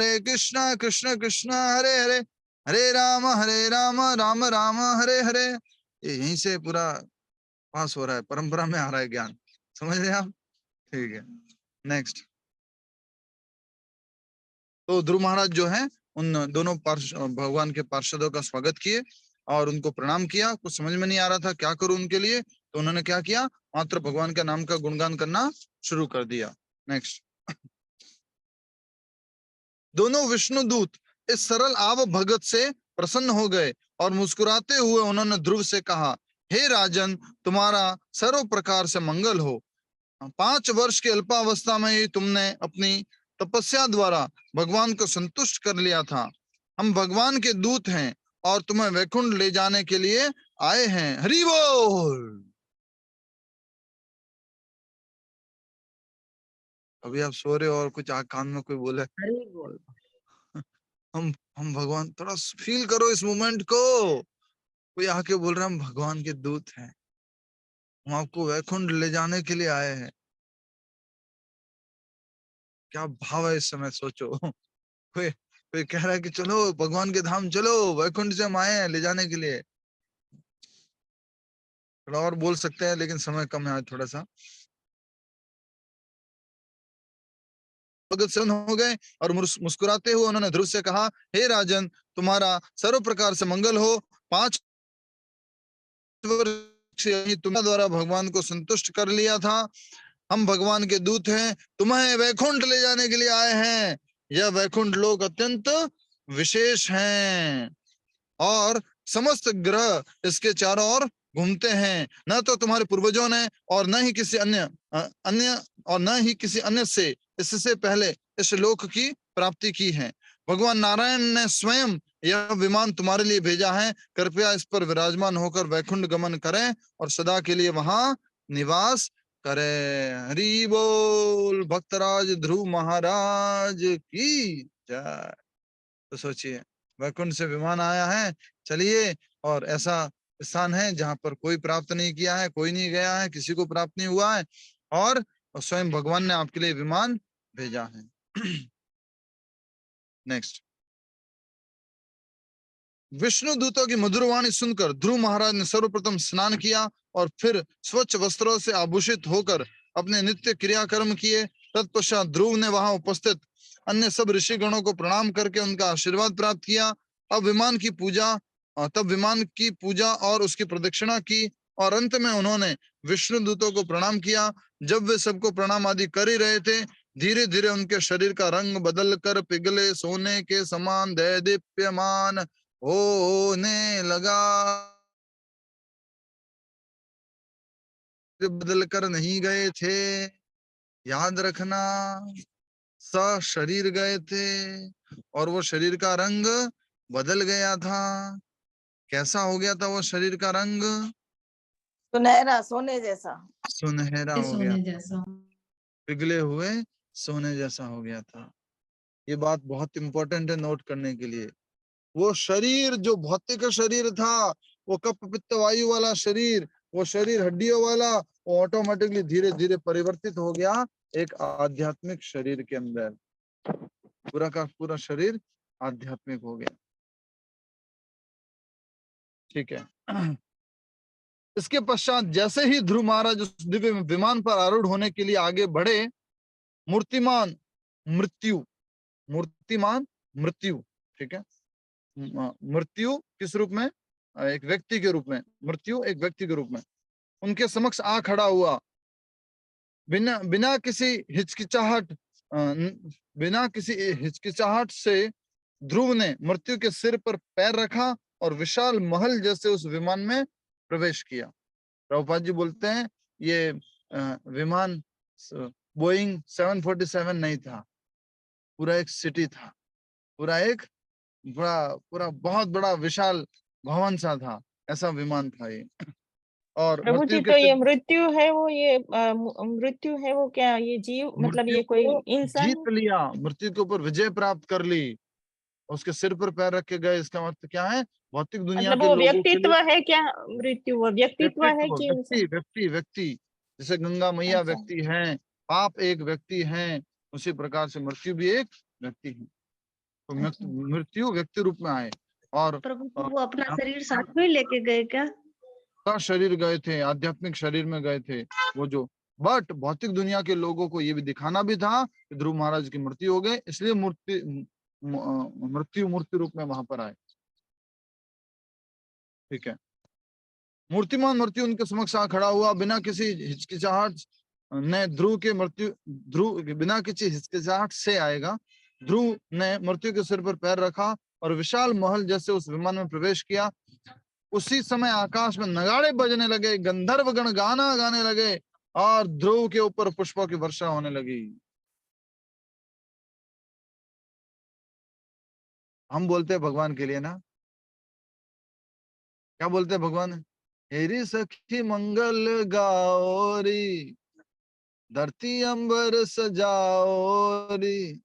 कृष्ण कृष्ण हरे हरे, हरे राम राम राम हरे हरे। ये यहीं से पूरा पास हो रहा है, परंपरा में आ रहा है ज्ञान। समझ रहे हैं आप? ठीक है, नेक्स्ट। तो ध्रुव महाराज जो है उन दोनों भगवान के पार्षदों का स्वागत किए और उनको प्रणाम किया। कुछ समझ में नहीं आ रहा था क्या करूं उनके लिए, तो उन्होंने क्या किया? मात्र भगवान का नाम का गुणगान करना शुरू कर दिया। नेक्स्ट। दोनों विष्णु दूत इस सरल आव भगत से प्रसन्न हो गए और मुस्कुराते हुए उन्होंने ध्रुव से कहा, हे राजन, तुम्हारा सर्व प्रकार से मंगल हो। 5 वर्ष की अल्पावस्था में ही तुमने अपनी तपस्या द्वारा भगवान को संतुष्ट कर लिया था। हम भगवान के दूत हैं और तुम्हें वैकुंठ ले जाने के लिए आए हैं। हरि बोल। अभी आप सो रहे हो और कुछ कान में कोई बोले हरि बोल। हम भगवान, थोड़ा फील करो इस मोमेंट को। कोई आके बोल रहा है हम भगवान के दूत हैं, हम आपको वैकुंठ ले जाने के लिए आए हैं। क्या भाव है इस समय, सोचो। कोई कह रहा है कि चलो भगवान के धाम चलो, वैकुंठ से हम आए हैं ले जाने के लिए। थोड़ा और बोल सकते हैं लेकिन समय कम है आज थोड़ा सा। भगत हो गए और मुस्कुराते हुए उन्होंने ध्रुव से कहा, हे राजन, तुम्हारा सर्व प्रकार से मंगल हो। 5 वर्ष तुम्हारे द्वारा भगवान को संतुष्ट कर लिया था। हम भगवान के दूत हैं, तुम्हें वैकुंठ ले जाने के लिए आए हैं। यह वैकुंठ लोक अत्यंत विशेष हैं और समस्त ग्रह इसके चारों ओर घूमते हैं। न तो तुम्हारे पूर्वजों ने और न ही किसी अन्य से इससे पहले इस लोक की प्राप्ति की है। भगवान नारायण ने स्वयं यह विमान तुम्हारे लिए भेजा है। कृपया इस पर विराजमान होकर वैकुंठ गमन करें और सदा के लिए वहां निवास करें। हरि बोल। भक्तराज ध्रुव महाराज की जय। तो सोचिए, वैकुंठ से विमान आया है, चलिए, और ऐसा स्थान है जहां पर कोई प्राप्त नहीं किया है, कोई नहीं गया है, किसी को प्राप्त नहीं हुआ है, और स्वयं भगवान ने आपके लिए विमान भेजा है। नेक्स्ट। विष्णु दूतों की मधुरवाणी सुनकर ध्रुव महाराज ने सर्वप्रथम स्नान किया और फिर स्वच्छ वस्त्रों से आभूषित होकर अपने नित्य क्रियाकर्म किए। तत्पश्चात ध्रुव ने वहां उपस्थित अन्य सब ऋषिगणों को प्रणाम करके उनका आशीर्वाद प्राप्त किया। तब विमान की पूजा और उसकी प्रदक्षिणा की और अंत में उन्होंने विष्णु दूतों को प्रणाम किया। जब वे सबको प्रणाम आदि कर ही रहे थे, धीरे धीरे उनके शरीर का रंग बदल कर पिघले सोने के समान दैदीप्यमान होने लगा। बदल कर नहीं गए थे, याद रखना, शरीर गए थे और वो शरीर का रंग बदल गया था। कैसा हो गया था वो शरीर का रंग? सुनहरा, सोने जैसा, सुनहरा हो गया, सोने जैसा। पिघले हुए सोने जैसा हो गया था। ये बात बहुत इंपॉर्टेंट है नोट करने के लिए। वो शरीर जो भौतिक शरीर था, वो कफ पित्त वायु वाला शरीर, वो शरीर हड्डियों वाला, वो ऑटोमेटिकली धीरे धीरे परिवर्तित हो गया एक आध्यात्मिक शरीर के अंदर। पूरा का पूरा शरीर आध्यात्मिक हो गया। ठीक है। इसके पश्चात जैसे ही ध्रुव महाराज उस दिव्य विमान पर आरूढ़ होने के लिए आगे बढ़े, मूर्तिमान मृत्यु, ठीक है, मृत्यु किस रूप में? एक व्यक्ति के रूप में, मृत्यु एक व्यक्ति के रूप में उनके समक्ष आ खड़ा हुआ। बिना किसी हिचकिचाहट से ध्रुव ने मृत्यु के सिर पर पैर रखा और विशाल महल जैसे उस विमान में प्रवेश किया। प्रभुपाद जी बोलते हैं ये विमान बोइंग 747 नहीं था, पूरा एक सिटी था, पूरा बहुत बड़ा विशाल भवन सा था, ऐसा विमान था ये। और प्रभु जी, तो ये मृत्यु है वो, ये मृत्यु है वो क्या ये जीव, मतलब ये कोई इंसान जीत लिया, मृत्यु के ऊपर विजय प्राप्त कर ली, उसके सिर पर पैर रख के गए। इसका मतलब क्या है? भौतिक दुनिया मतलब के वो लोगों के व्यक्तित्व लिए है क्या? मृत्यु वो व्यक्तित्व है कि व्यक्ति जैसे गंगा मैया अच्छा। व्यक्ति हैं, पाप एक व्यक्ति हैं, उसी प्रकार से मृत्यु भी एक व्यक्ति है। तो मृत्यु व्यक्ति रूप में आए। और प्रभु जी वो अपना शरीर साथ में लेके गए क्या? शरीर गए थे, आध्यात्मिक शरीर में गए थे वो जो। बट भौतिक दुनिया के लोगों को ये भी दिखाना भी था कि ध्रुव महाराज की मृत्यु हो गई, इसलिए मूर्ति रूप में वहां पर आए। ठीक है। मूर्तिमान मृत्यु उनके समक्ष आ खड़ा हुआ। बिना किसी हिचकिचाहट ने बिना किसी हिचकिचाहट से आएगा, ध्रुव ने मृत्यु के सिर पर पैर रखा और विशाल महल जैसे उस विमान में प्रवेश किया। उसी समय आकाश में नगाड़े बजने लगे, गंधर्वगण गाना गाने लगे और ध्रुव के ऊपर पुष्पों की वर्षा होने लगी। हम बोलते हैं भगवान के लिए ना, क्या बोलते हैं भगवान? हेरी सखी मंगल गाओ री, धरती अंबर सजाओ री,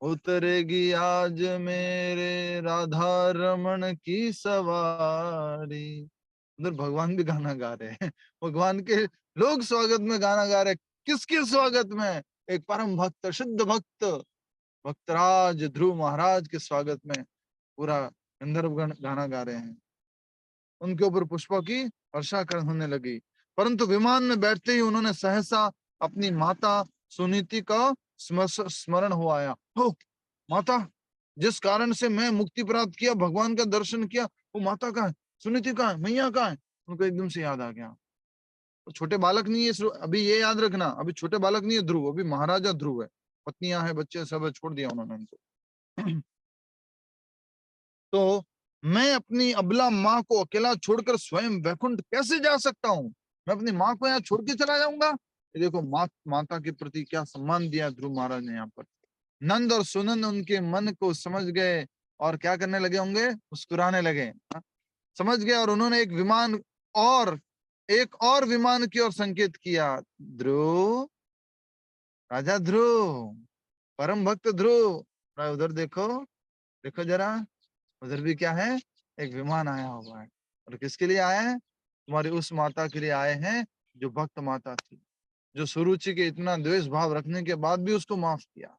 उतरेगी आज मेरे राधा रमन की सवारी। उधर भगवान भी गाना गा रहे हैं, भगवान के लोग स्वागत में गाना गा रहे हैं। किसके स्वागत में? एक परम भक्त, शुद्ध भक्त, भक्तराज ध्रुव महाराज के स्वागत में पूरा गंधर्वगण गाना गा रहे हैं। उनके ऊपर पुष्पों की वर्षा होने लगी। परंतु विमान में बैठते ही उन्होंने सहसा अपनी माता सुनीति का स्मरण हो आया। हो माता, जिस कारण से मैं मुक्ति प्राप्त किया, भगवान का दर्शन किया, वो माता का है, सुनीति का है, मैया का है। उनको एकदम से याद आ गया। तो छोटे बालक नहीं है अभी, ये याद रखना, अभी छोटे बालक नहीं है ध्रुव, अभी महाराजा ध्रुव है, पत्नियां हैं, बच्चे सब है, छोड़ दिया उन्होंने उनको। तो मैं अपनी अबला माँ को अकेला छोड़कर स्वयं वैकुंठ कैसे जा सकता हूँ? मैं अपनी माँ को यहाँ छोड़ के चला जाऊंगा? ये देखो माता के प्रति क्या सम्मान दिया ध्रुव महाराज ने यहाँ पर। नंद और सुनंद उनके मन को समझ गए और क्या करने लगे होंगे? मुस्कुराने लगे। समझ गए और उन्होंने एक और विमान की ओर संकेत किया। ध्रुव, राजा ध्रुव, परम भक्त ध्रुव, उधर देखो जरा, उधर भी क्या है? एक विमान आया हुआ है। और किसके लिए आया है? तुम्हारी उस माता के लिए आए हैं जो भक्त माता थी, जो सुरुचि के इतना द्वेष भाव रखने के बाद भी उसको माफ किया,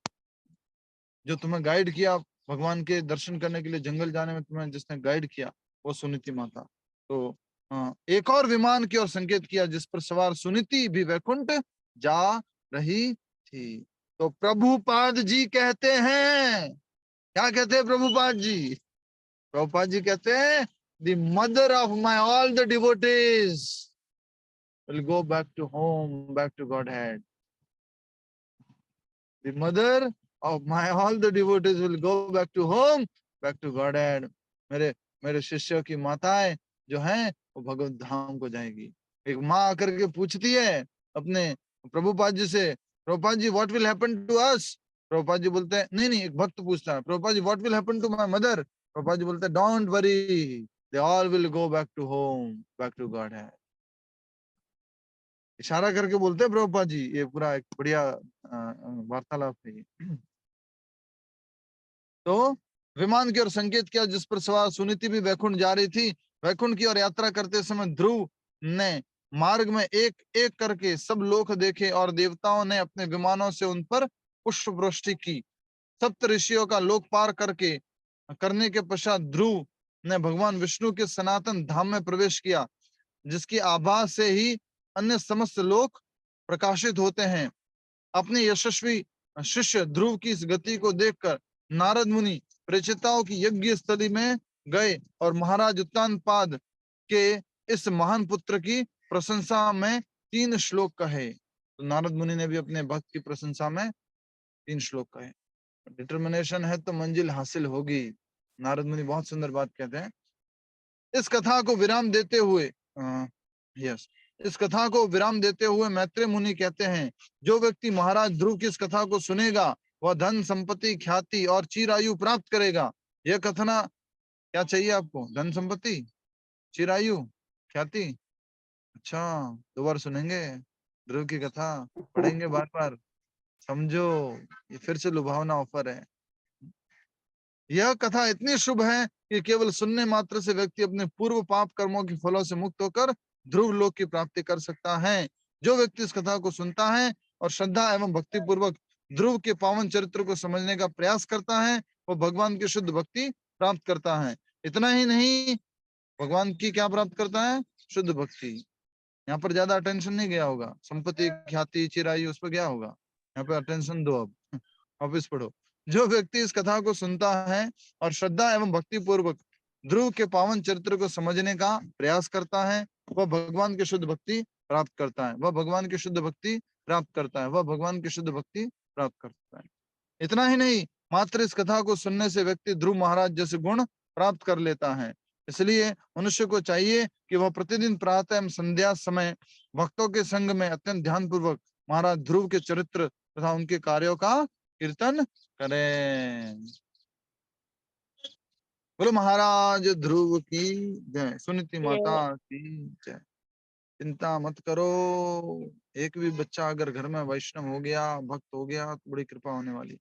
जो तुम्हें गाइड किया भगवान के दर्शन करने के लिए जंगल जाने में तुम्हें जिसने गाइड किया वो सुनीति माता। तो एक और विमान की ओर संकेत किया जिस पर सवार सुनीति भी वैकुंठ जा रही थी। तो प्रभुपाद जी कहते हैं, क्या कहते हैं प्रभुपाद जी? प्रभुपाद जी कहते हैं the mother of my all the devotees will go back to home, back to Godhead. The mother of my all the devotees will go back to home, back to Godhead. मेरे मेरे शिष्यों की माताएं जो हैं वो भगवत धाम को जाएगी। एक माँ आकर के पूछती है अपने प्रभुपाद जी से, Prabhupada ji what will happen to us? Prabhupada ji बोलते हैं नहीं, एक भक्त पूछता है Prabhupada ji what will happen to my mother? Prabhupada ji बोलते हैं don't worry, they all will go back to home, back to godhead. इशारा करके बोलते हैं प्रभुपाद जी, ये पूरा एक बढ़िया वार्तालाप है। तो विमान की ओर संकेत किया जिस पर सवार सुनीति भी वैकुंठ जा रही थी। वैकुंठ की ओर यात्रा करते समय ध्रुव ने मार्ग में एक एक करके सब लोक देखे और देवताओं ने अपने विमानों से उन पर पुष्प वृष्टि की। सप्त ऋषियों का लोक पार करने के पश्चात ध्रुव ने भगवान विष्णु के सनातन धाम में प्रवेश किया जिसकी आभा से ही अन्य समस्त लोक प्रकाशित होते हैं। अपने यशस्वी शिष्य ध्रुव की इस गति को देखकर नारद मुनि प्रेचिताओं की यज्ञ स्थली में गए और महाराज उत्तानपाद के इस महान पुत्र की प्रशंसा में 3 श्लोक कहे। तो नारद मुनि ने भी अपने भक्त की प्रशंसा में 3 श्लोक कहे। डिटर्मिनेशन है तो मंजिल हासिल होगी। नारद मुनि बहुत सुंदर बात कहते हैं। इस कथा को विराम देते हुए इस कथा को विराम देते हुए मैत्रेय मुनि कहते हैं जो व्यक्ति महाराज ध्रुव की इस कथा को सुनेगा वह धन संपत्ति ख्याति और चिरायु प्राप्त करेगा। यह कथना क्या चाहिए आपको? धन संपत्ति, चिरायु, ख्याति। अच्छा, 2 बार सुनेंगे ध्रुव की कथा, पढ़ेंगे बार बार, समझो ये फिर से लुभावना ऑफर है। यह कथा इतनी शुभ है कि केवल सुनने मात्र से व्यक्ति अपने पूर्व पाप कर्मों के फलों से मुक्त होकर ध्रुव लोक की प्राप्ति कर सकता है। जो व्यक्ति इस कथा को सुनता है और श्रद्धा एवं भक्ति पूर्वक ध्रुव के पावन चरित्र को समझने का प्रयास करता है वो भगवान की शुद्ध भक्ति प्राप्त करता है। इतना ही नहीं, भगवान की क्या प्राप्त करता है? शुद्ध भक्ति। यहाँ पर ज्यादा अटेंशन नहीं गया होगा, संपत्ति ख्याति चिरायु उस पर गया होगा। यहाँ पे अटेंशन दो। अब वापिस पढ़ो। जो व्यक्ति इस कथा को सुनता है और श्रद्धा एवं भक्ति पूर्वक ध्रुव के पावन चरित्र को समझने का प्रयास करता है वह भगवान की शुद्ध भक्ति प्राप्त करता है। वह भगवान की शुद्ध भक्ति प्राप्त करता है। वह भगवान की शुद्ध भक्ति प्राप्त करता है। इतना ही नहीं, मात्र इस कथा को सुनने से व्यक्ति ध्रुव महाराज जैसे गुण प्राप्त कर लेता है। इसलिए मनुष्य को चाहिए कि वह प्रतिदिन प्रातः एवं संध्या समय भक्तों के संग में अत्यंत ध्यान पूर्वक महाराज ध्रुव के चरित्र तथा उनके कार्यों का कीर्तन करें। बोलो महाराज ध्रुव की जय, सुनीति माता की जय। चिंता मत करो, एक भी बच्चा अगर घर में वैष्णव हो गया, भक्त हो गया तो बड़ी कृपा होने वाली।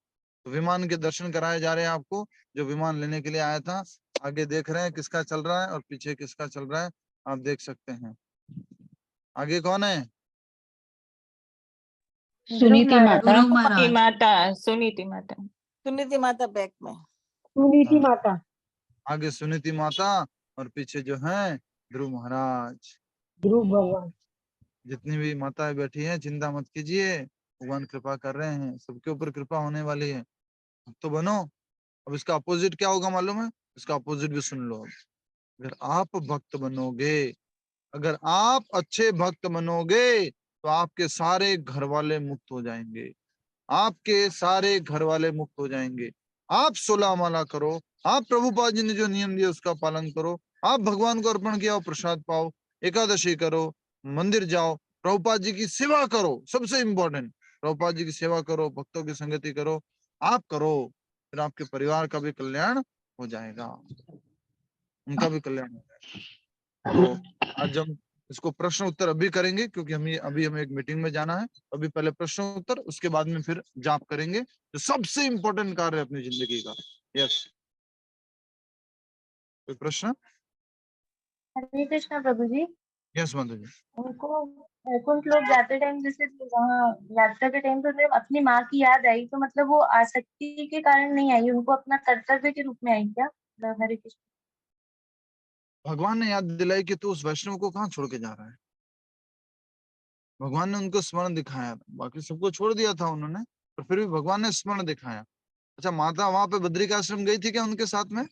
तो विमान के दर्शन कराए जा रहे हैं आपको। जो विमान लेने के लिए आया था, आगे देख रहे हैं किसका चल रहा है और पीछे किसका चल रहा है, आप देख सकते हैं। आगे कौन है? सुनीति माता, सुनीति माता बैक में, सुनीति माता, आगे सुनीति माता और पीछे जो है ध्रुव महाराज। ध्रुव भगवान। जितनी भी माताएं बैठी हैं चिंता मत कीजिए, भगवान कृपा कर रहे हैं, सबके ऊपर कृपा होने वाली है। तो बनो। अब इसका अपोजिट क्या होगा मालूम है? इसका अपोजिट भी सुन लो। अब अगर आप भक्त बनोगे, अगर आप अच्छे भक्त बनोगे तो आपके सारे घर वाले मुक्त हो जाएंगे। आपके सारे घर वाले मुक्त हो जाएंगे। आप 16 माला करो, आप प्रभुपाद जी ने जो नियम दिए उसका पालन करो, आप भगवान को अर्पण किया प्रसाद पाओ, एकादशी करो, मंदिर जाओ, प्रभुपाद जी की सेवा करो। सबसे इंपॉर्टेंट, प्रभुपाद जी की सेवा करो, भक्तों की संगति करो, आप करो, फिर आपके परिवार का भी कल्याण हो जाएगा, उनका भी कल्याण हो जाएगा। तो आज हम इसको प्रश्न उत्तर अभी करेंगे क्योंकि अभी हमें एक मीटिंग में जाना है। अभी पहले प्रश्न उत्तर, उसके बाद में फिर जाप करेंगे, जो सबसे इंपॉर्टेंट कार्य है अपनी जिंदगी का। यस, कोई प्रश्न? हरे कृष्णा प्रभु जी। यस माता जी। उनको वैकुंठ लोग जाते टाइम जैसे वहाँ यात्रा के टाइम पे उन्हें अपनी माँ की याद आई, तो मतलब वो आसक्ति के कारण नहीं आई, उनको अपना कर्तव्य के रूप में आई क्या? हरे कृष्ण। भगवान ने याद दिलाई कि तू उस वैष्णव को कहाँ छोड़ के जा रहा है। भगवान ने उनको स्मरण दिखाया था, बाकी सबको छोड़ दिया था उन्होंने, पर फिर भी भगवान ने स्मरण दिखाया। अच्छा, माता वहां पे बद्रिकाश्रम गई थी क्या उनके साथ में?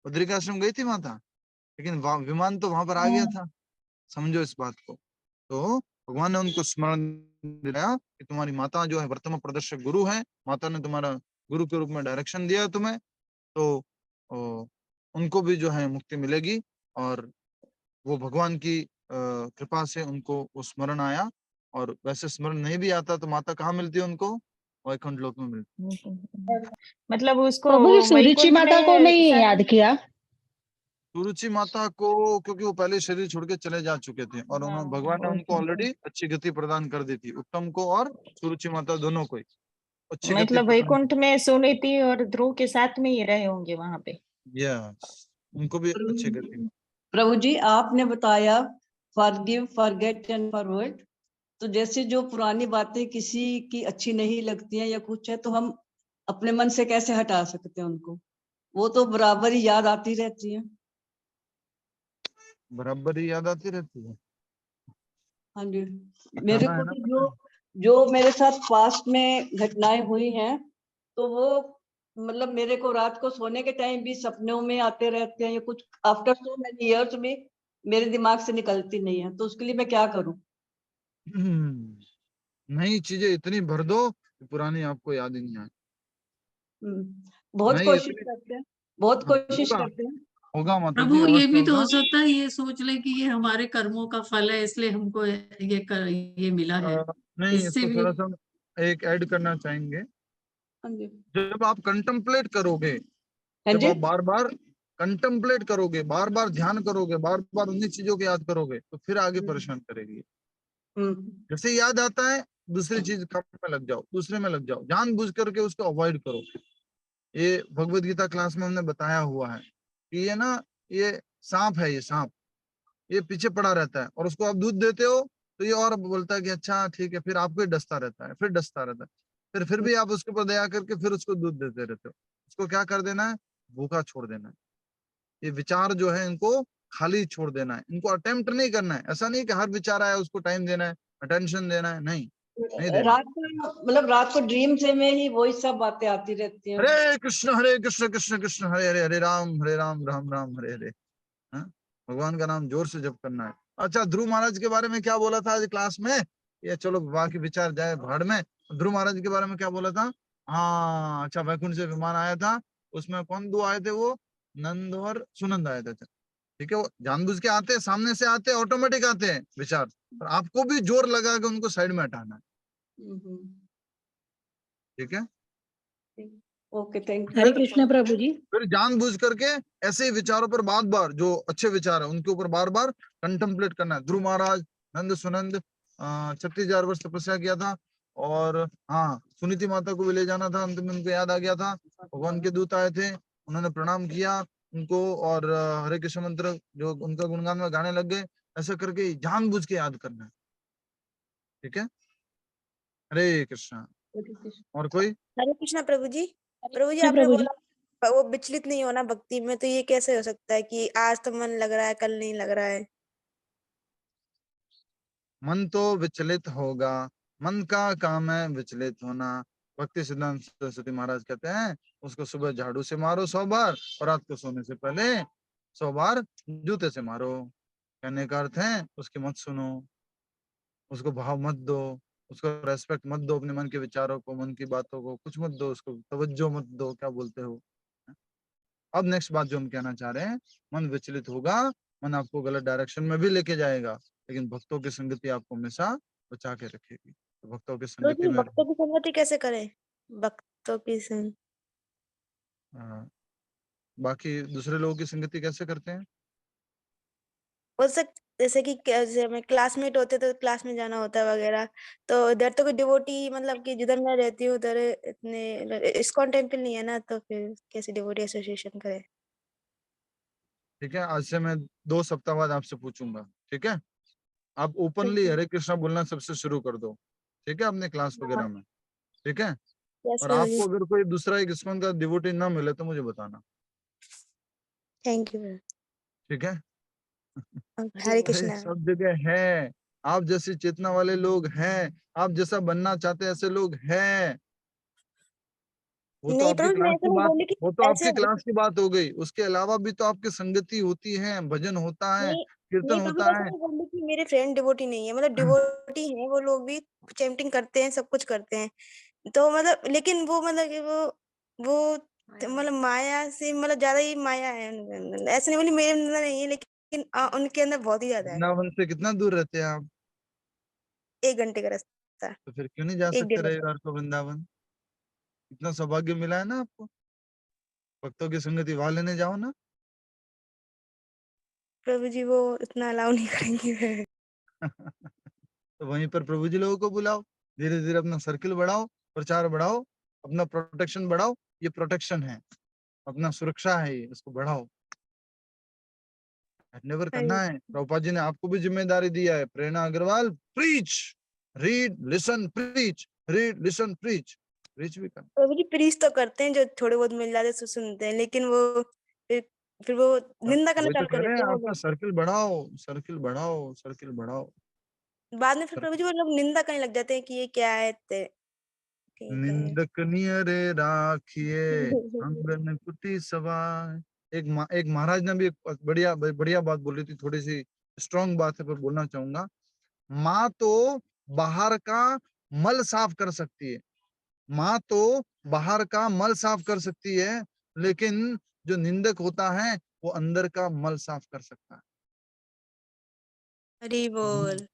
बद्रिकाश्रम गई थी माता, लेकिन विमान तो वहां पर आ गया था। समझो इस बात को। तो भगवान ने उनको स्मरण दिलाया कि तुम्हारी माता जो है वर्तमान प्रदर्शक गुरु है, माता ने तुम्हारा गुरु के रूप में डायरेक्शन दिया है तुम्हें, तो उनको भी जो है मुक्ति मिलेगी। और वो भगवान की कृपा से उनको वो स्मरण आया। और वैसे स्मरण नहीं भी आता तो माता कहाँ मिलती है उनको? वैकुंठ लोक में मिलती मतलब उसको प्रभु जी सुरुचि वैकुंठ माता को में नहीं शादी- याद किया? सुरुचि माता को, क्योंकि वो पहले शरीर छोड़ के चले जा चुके थे और हाँ, उन्होंने भगवान ने उनको ओके। ऑलरेडी अच्छी गति प्रदान कर दी थी, उत्तम को और सुरुचि माता दोनों को ही अच्छी गति मतलब प्रदान वैकुंठ में सुनीति और ध्रुव के साथ में ही रहे होंगे वहां पे। यस, उनको भी अच्छी गति। प्रभु जी आपने बताया फॉरगिव, फॉरगेट एंड फॉरवर्ड, तो जैसे जो पुरानी बातें किसी की अच्छी नहीं लगती हैं या कुछ है, तो हम अपने मन से कैसे हटा सकते हैं उनको? वो तो बराबर ही याद आती रहती है। बराबर ही याद आती रहती है। हाँ जी, मेरे हटाना है को ना तो पता है। जो मेरे साथ पास्ट में घटनाएं हुई हैं, तो वो मतलब मेरे को रात को सोने के टाइम भी सपनों में आते रहते हैं, या कुछ आफ्टर सो मेनी इयर्स भी मेरे दिमाग से निकलती नहीं है, तो उसके लिए मैं क्या करूं? नई चीजें इतनी भर दो कि पुरानी आपको याद ही नहीं आए। बहुत नई कोशिश इतनी, करते हैं, बहुत हाँ, कोशिश होगा करते हैं। होगा माता जी, प्रभु ये अवश्य भी तो होगा। हो सकता है, ये सोच ले कि ये हमारे कर्मों का फल है, इसलिए हमको ये मिला है। नहीं, इससे इसको भी थोड़ा सा एक ऐड करना चाहेंगे। हाँ जी, जब आप कंtemplate करोगे, हाँ जब जी, आप बार बार कंtemplate करोगे, बार बार ध्यान करोगे, बार बार उन्हीं चीजों को याद करोगे, तो फिर आगे परेशान करेगी। जैसे याद आता है, दूसरी चीज काम में लग जाओ, दूसरे में लग जाओ, जानबूझ करके उसको अवॉइड करो। ये भगवत गीता क्लास में हमने बताया हुआ है कि ये ना, ये सांप है, ये सांप, ये पीछे पड़ा रहता है और उसको आप दूध देते हो तो ये और बोलता है कि अच्छा ठीक है, फिर आपको ही डसता रहता है, फिर डसता रहता है, फिर भी आप उसके ऊपर दया करके फिर उसको दूध देते रहते हो। उसको क्या कर देना है? भूखा छोड़ देना है। ये विचार जो है इनको खाली छोड़ देना है, इनको अटेम्प्ट नहीं करना है। ऐसा नहीं कि हर विचार आया उसको टाइम देना है, अटेंशन देना है, नहीं, नहीं देना। रात को मतलब रात को ड्रीम से में ही वही सब बातें आती रहती हैं। हरे कृष्ण कृष्ण कृष्ण हरे हरे, हरे राम राम राम हरे हरे। हाँ? भगवान का नाम जोर से जप करना है। अच्छा, ध्रुव महाराज के बारे में क्या बोला था आज क्लास में? ये चलो बाकी विचार जाए भाड़ में। ध्रुव महाराज के बारे में क्या बोला था? हाँ, अच्छा, वैकुंठ से विमान आया था, उसमें कौन दो आए थे? वो नंद और सुनंद आए थे। ठीक है, वो जानबूझ के आते हैं, सामने से आते हैं, ऑटोमेटिक आते हैं विचार, और आपको भी जोर लगा के उनको साइड में हटाना है। ठीक है, okay, thank Hare you. Krishna प्रभु जी। फिर जानबूझ करके ऐसे ही विचारों पर बार बार, जो अच्छे विचार है उनके ऊपर बार बार कंटेम्पलेट करना है। ध्रुव महाराज, नंद सुनंद 36,000 वर्ष तपस्या किया था, और हाँ, सुनीति माता को भी ले जाना था, अंत में उनको याद आ गया था, भगवान के दूत आए थे, उन्होंने प्रणाम किया उनको, और हरे कृष्ण मंत्र जो उनका गुणगान में गाने लग गए। ऐसा करके जानबूझ के याद करना है। ठीक है, हरे कृष्णा। और कोई? हरे कृष्णा प्रभु जी। प्रभु जी कृष्ण आपने प्रभु जी। बोला वो विचलित नहीं होना भक्ति में, तो ये कैसे हो सकता है कि आज तो मन लग रहा है, कल नहीं लग रहा है? मन तो विचलित होगा, मन का काम है विचलित होना। भक्ति सिद्धांत सरस्वती महाराज कहते हैं, उसको सुबह झाड़ू से मारो 100 बार, और रात को सोने से पहले 100 बार जूते से मारो। कहने का अर्थ है उसकी मत सुनो, उसको भाव मत दो, उसको रेस्पेक्ट मत दो, अपने मन के विचारों को, मन की बातों को कुछ मत दो, उसको तवज्जो मत दो, क्या बोलते हो। अब नेक्स्ट बात जो हम कहना चाह रहे हैं, मन विचलित होगा, मन आपको गलत डायरेक्शन में भी लेके जाएगा, लेकिन भक्तों की संगति आपको हमेशा बचा के रखेगी। तो भक्तों की प्रभु संगति जी में भक्तों की संगति कैसे करें? भक्तों की संग बाकी दूसरे लोगों की संगति कैसे करते हैं? बोल सकते, जैसे कि जैसे हमें क्लासमेट होते तो क्लास में जाना होता है वगैरह, तो इधर तो कोई डिवोटी, मतलब कि जिधर मैं रहती हूँ उधर इतने इस्कॉन टेम्पल नहीं है ना, तो फिर कैसे डिवोटी एसोसिएशन करें? ठीक है, आज से मैं 2 सप्ताह बाद आपसे पूछूंगा। ठीक है, आप ओपनली हरे कृष्णा बोलना सबसे शुरू कर दो, ठीक है, अपने क्लास वगैरह में, ठीक है। यस और प्रभु आपको जी, अगर कोई दूसरा एक इस्कॉन का डिवोटी ना मिले तो मुझे बताना, थैंक यू। ठीक है। हरे अरे कृष्णा। सब जगह है, आप जैसी चेतना वाले लोग हैं, आप जैसा बनना चाहते हैं ऐसे लोग हैं। वो तो नहीं आपकी प्रभु, मैं क्लास ऐसा की नहीं बात, बोली कि वो तो ऐसे। आपकी क्लास की बात हो गई, उसके अलावा भी तो आपकी संगति होती है, भजन होता है, नहीं कीर्तन नहीं प्रभु, होता ऐसा है। नहीं बोली कि मेरे फ्रेंड डिवोटी नहीं है, मतलब डिवोटी हैं वो लोग भी, चैंटिंग करते हैं, सब कुछ करते हैं। तो मतलब लेकिन वो मतलब कि वो मतलब माया से मतलब ज्यादा ही माया है उनके अंदर। ऐसे नहीं बोली मेरे अंदर नहीं है, लेकिन उनके अंदर बहुत ही ज्यादा है। वृंदावन से कितना दूर रहते हैं आप? 1 घंटे का रास्ता, तो फिर क्यों नहीं जा एक सकते डेढ़ घंटा। रविवार को वृंदावन? इतना सौभाग्य मिला है ना आपको, भक्तों की संगति वहां लेने जाओ ना। प्रभु जी वो इतना अलाउ नहीं करेंगे। तो वहीं पर प्रभु जी लोगों को बुलाओ, धीरे धीरे अपना सर्किल बढ़ाओ, प्रचार बढ़ाओ, अपना प्रोटेक्शन बढ़ाओ। ये प्रोटेक्शन है, अपना सुरक्षा है, ये इसको बढ़ाओ, नेवर करना है। प्रभुपाद जी ने आपको भी जिम्मेदारी दिया है, Prerna Agarwal, preach, read listen preach, read listen preach, preach भी करना। प्रभु जी प्रीच तो करते हैं, जो थोड़े बहुत मिल जाते हैं सुनते हैं, लेकिन वो फिर फिर वो निंदा करना वही तो चालू कह कर रहे देते हैं, हैं वो आपका लोग। सर्किल बढ़ाओ, सर्किल बढ़ाओ, सर्किल बढ़ाओ। बाद में फिर प्रभु जी वो लोग निंदा करने लग जाते हैं कि ये क्या है इतने। ठीक है। निंदक नियरे राखिए, अंगन कुटी सवाय। एक महाराज ने भी एक बढ़िया बढ़िया बात बोली थी, थोड़ी सी स्ट्रांग बात है पर बोलना चाहूंगा। माँ तो बाहर का मल साफ कर सकती है, माँ तो बाहर का मल साफ कर सकती है, लेकिन जो निंदक होता है वो अंदर का मल साफ कर सकता है। हरी बोल।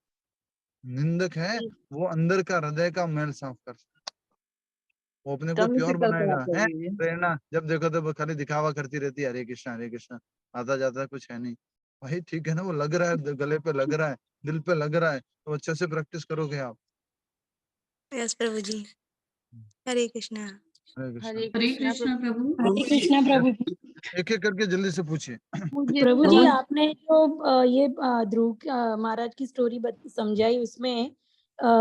निंदक है वो अंदर का हृदय का मैल साफ कर सकता है, वो अपने को कम से प्योर कल्पना बनाएगा। है करिए। प्रेरणा जब देखो तो वो खाली दिखावा करती रहती है, हरे कृष्णा, आता जाता कुछ है नहीं। भाई ठीक है ना, वो लग रहा है, गले पे लग रहा है, दिल पे लग रहा है, तो अच्छे से प्रैक्टिस करोगे आप। यस प्रभु जी। हरे कृष्णा। हरे कृष्णा। हरे कृष्णा प्रभु। प्रभु जी कृष्णा प्रभु जी। एक एक करके जल्दी से पूछिए। प्रभु जी आपने जो ये ध्रुव महाराज की स्टोरी समझाई, उसमें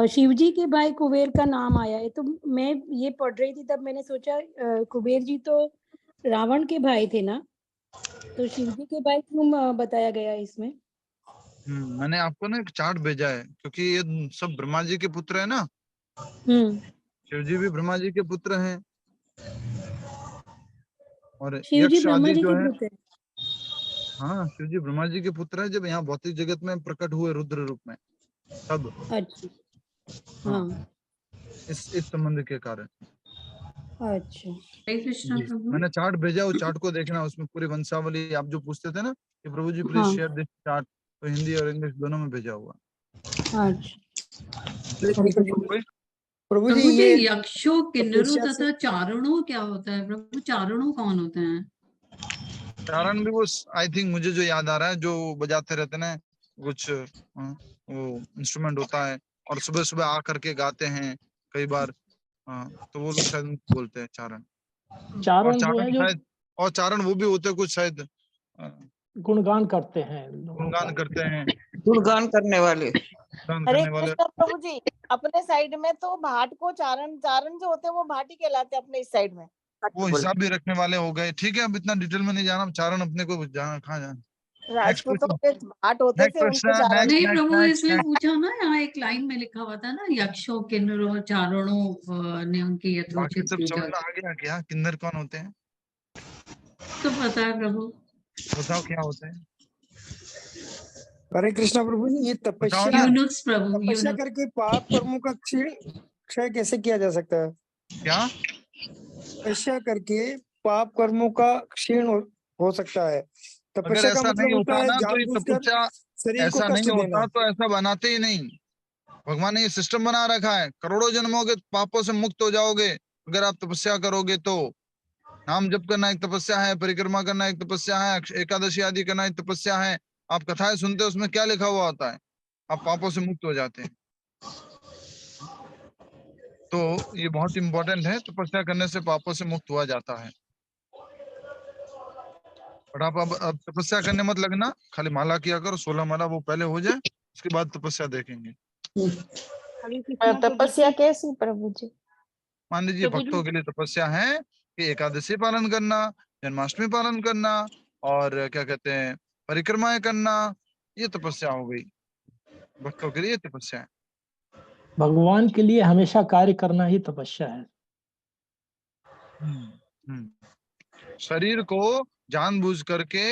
शिव जी के भाई कुबेर का नाम आया है, तो मैं ये पढ़ रही थी तब मैंने सोचा कुबेर जी तो रावण के भाई थे ना, तो शिव जी के भाई क्यों बताया गया है इसमें? मैंने आपको ना एक चार्ट भेजा है, क्योंकि ये सब ब्रह्मा जी के पुत्र है ना, शिव जी भी ब्रह्मा जी के पुत्र हैं, और शिव जी यक्ष ब्रह्मा आदि जी जो के है, पुत्र हैं। हाँ शिव जी ब्रह्मा जी के पुत्र है, जब यहाँ भौतिक जगत में प्रकट हुए रुद्र रूप में तब। अच्छा। हाँ, हाँ। इस संबंध के कारण। अच्छा। हरे कृष्णा जी प्रभु। मैंने चार्ट भेजा, उस चार्ट को देखना, उसमें पूरी वंशावली आप जो पूछते थे ना कि प्रभु जी प्लीज हाँ। शेयर दिस चार्ट, तो हिंदी और इंग्लिश दोनों में भेजा हुआ। अच्छा। कोई प्रभु जी प्रभु जी ये यक्षों, किन्नरों तपस्या से तथा चारणों क्या होता है प्रभु? चारणों कौन होते हैं? चारण भी वो, आई थिंक मुझे जो याद आ रहा है, जो बजाते रहते ना कुछ वो इंस्ट्रूमेंट होता है, और सुबह सुबह आ करके गाते हैं कई बार, तो वो लोग शायद उनको बोलते हैं चारण। और चारण जो चारण है, जो शायद, और चारण वो भी होते हैं कुछ शायद गुणगान करते हैं लोगों का। गुणगान करते हैं, गुणगान करने वाले। गुणगान हरे करने वाले। कृष्ण प्रभु जी, अपने साइड में तो भाट को चारण चारण जो होते हैं वो भाट ही कहलाते हैं अपने इस साइड में। वो हिसाब भी रखने वाले हो गए, ठीक है, अब इतना डिटेल में नहीं जाना, चारण अपने को जाना, कहाँ जाना। नेक्स्ट राजपूतों क्वेश्चन, के भाट होते नेक्स्ट थे, उनको क्वेश्चन, चारण। नेक्स्ट नहीं नेक्स्ट प्रभु, नेक्स्ट इसलिए नेक्स्ट। पूछा ना, यहाँ एक लाइन में लिखा हुआ था ना, यक्षों, किन्नरों, चारणों ने उनकी बाकी यथोचित सब पूजा समझ में आ गया क्या, किन्नर कौन होते हैं? तो पता है प्रभु। बताओ क्या होते हैं, हरे कृष्णा प्रभु जी, ये बताओ ना। यूनुक्स प्रभु, तपस्या यूनुक्स। करके पाप कर्मों का क्षय कैसे किया जा सकता है? क्या तपस्या करके पाप कर्मों का क्षीण हो सकता है। अगर तपस्या का ऐसा मतलब नहीं होता होता है ना तो ये जानबूझकर तपस्या, शरीर को ऐसा कष्ट नहीं देना। होता तो ऐसा बनाते ही नहीं। भगवान ने ये सिस्टम बना रखा है, करोड़ों जन्मों के पापों से मुक्त हो जाओगे अगर आप तपस्या करोगे तो। नाम जप करना एक तपस्या है, परिक्रमा करना एक तपस्या है, एकादशी आदि करना एक तपस्या है। आप कथाएं सुनते हो, उसमें क्या लिखा हुआ होता है? आप पापों से मुक्त हो जाते हैं। तो ये बहुत इंपॉर्टेंट है, तपस्या करने से पापों से मुक्त हुआ जाता है। बट आप अब तपस्या करने मत लगना, खाली माला किया करो, 16 माला वो पहले हो जाए, उसके बाद तपस्या देखेंगे। तपस्या कैसी प्रभु जी? मान लीजिए भक्तों के लिए तपस्या है कि एकादशी पालन करना, जन्माष्टमी पालन करना और क्या कहते हैं परिक्रमाएं करना, ये तपस्या हो गई। भक्तों के लिए तपस्या है। भगवान के लिए हमेशा कार्य करना ही तपस्या है। शरीर को जानबूझ करके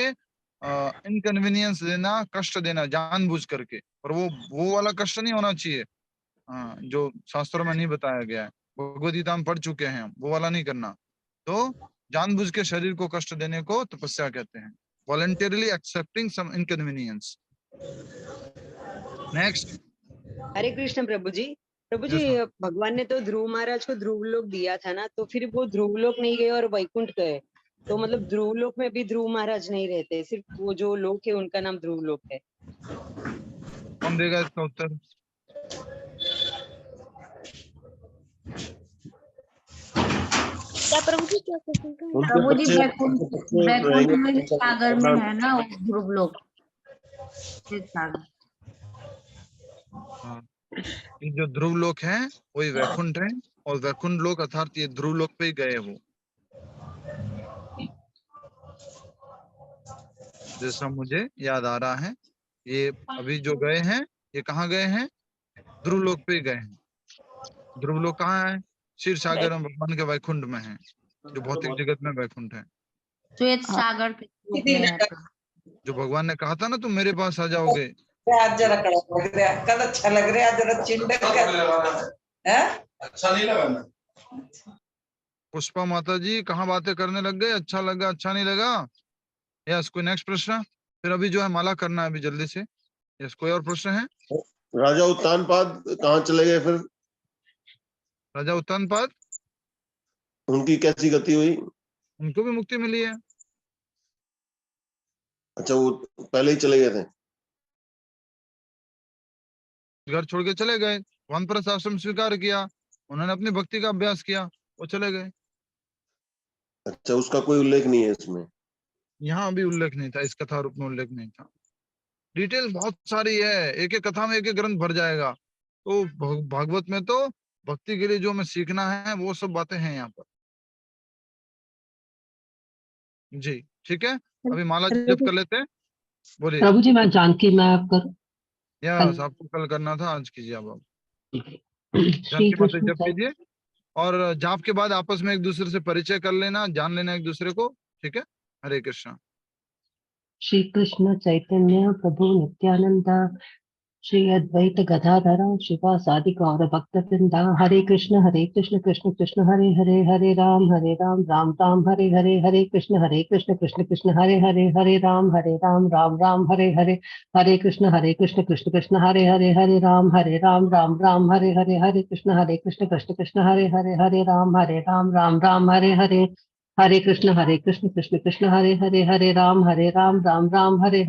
इनकन्वीनियंस देना, कष्ट देना जानबूझ करके, और वो वाला कष्ट नहीं होना चाहिए, हाँ, जो शास्त्रों में नहीं बताया गया है, भगवद गीता में पढ़ चुके हैं हम, वो वाला नहीं करना। तो जानबूझ के शरीर को कष्ट देने को तपस्या कहते हैं, वॉलंटरली एक्सेप्टिंग सम इनकन्वीनियंस। नेक्स्ट। हरे कृष्ण प्रभु जी। प्रभु जी, भगवान ने तो ध्रुव महाराज को ध्रुव लोक दिया था ना, तो फिर वो ध्रुव लोक नहीं गए और वैकुंठ गए, तो मतलब ध्रुव लोक में भी ध्रुव महाराज नहीं रहते, सिर्फ वो जो लोक है उनका नाम ध्रुव लोक है। कौन देगा इसका उत्तर? क्या प्रभु जी, क्या क्वेश्चन? प्रभु जी, वैकुंठ में सागर में है ना ध्रुव लोक, सागर। ये जो ध्रुव लोक है वही वैकुंठ है, और वैकुंठ लोक अर्थात ये ध्रुव लोक पे ही गए वो, जैसा मुझे याद आ रहा है। ये अभी जो गए हैं ये कहाँ गए हैं? ध्रुव लोक पे ही गए हैं। ध्रुव लोक कहाँ है? क्षीर सागर में भगवान के वैकुंठ में है, जो भौतिक जगत में वैकुंठ है। श्वेत सागर के रूप में है। जो भगवान ने कहा था ना तुम मेरे पास आ जाओगे। आज जरा कड़ा लग रहा है, कल अच्छा लग रहा है, जरा चिंडक है, अच्छा नहीं लगा ना? पुष्पा माता जी कहाँ बातें करने लग गए? अच्छा लगा, अच्छा नहीं लगा? यस, कोई नेक्स्ट प्रश्न? फिर अभी जो है माला करना है अभी जल्दी से। यस, कोई और प्रश्न है? राजा उत्तानपाद कहाँ चले गए फिर? राजा उत्तानपाद, उनकी कैसी गति हुई? उनको भी मुक्ति मिली है। अच्छा, वो पहले ही चले गए थे? घर छोड़ के चले गए, वानप्रस्थ आश्रम स्वीकार किया, उन्होंने अपनी भक्ति का अभ्यास किया, वो चले गए। अच्छा, उसका कोई उल्लेख नहीं है इसमें? यहाँ अभी उल्लेख नहीं था, इस कथा रूप में उल्लेख नहीं था। डिटेल बहुत सारी है, एक एक कथा में एक एक ग्रंथ भर जाएगा। तो भागवत में तो भक्ति के लिए जो हमें सीखना है वो सब बातें हैं यहाँ पर। जी ठीक है, अभी माला जप कर लेते हैं। बोलिए प्रभु जी, मैं जानकी मैं आपका यस, आपको कल करना था, आज कीजिए आप श्री जानकी माता कृष्ण जप कीजिए, और जाप के बाद आपस में एक दूसरे से परिचय कर लेना, जान लेना एक दूसरे को, ठीक है? हरे कृष्णा। श्री कृष्ण चैतन्य प्रभु नित्यानंद श्री अद्वैत गदाधर शिवासादि गौर भक्त वृंदा। हरे कृष्ण कृष्ण कृष्ण हरे हरे, हरे राम राम राम हरे हरे, हरे कृष्ण कृष्ण कृष्ण हरे हरे, हरे राम राम राम हरे हरे, हरे कृष्ण कृष्ण कृष्ण हरे हरे, हरे राम राम राम हरे हरे, हरे कृष्ण कृष्ण कृष्ण हरे हरे, हरे राम राम राम हरे हरे, हरे कृष्ण कृष्ण कृष्ण हरे हरे, हरे राम राम राम हरे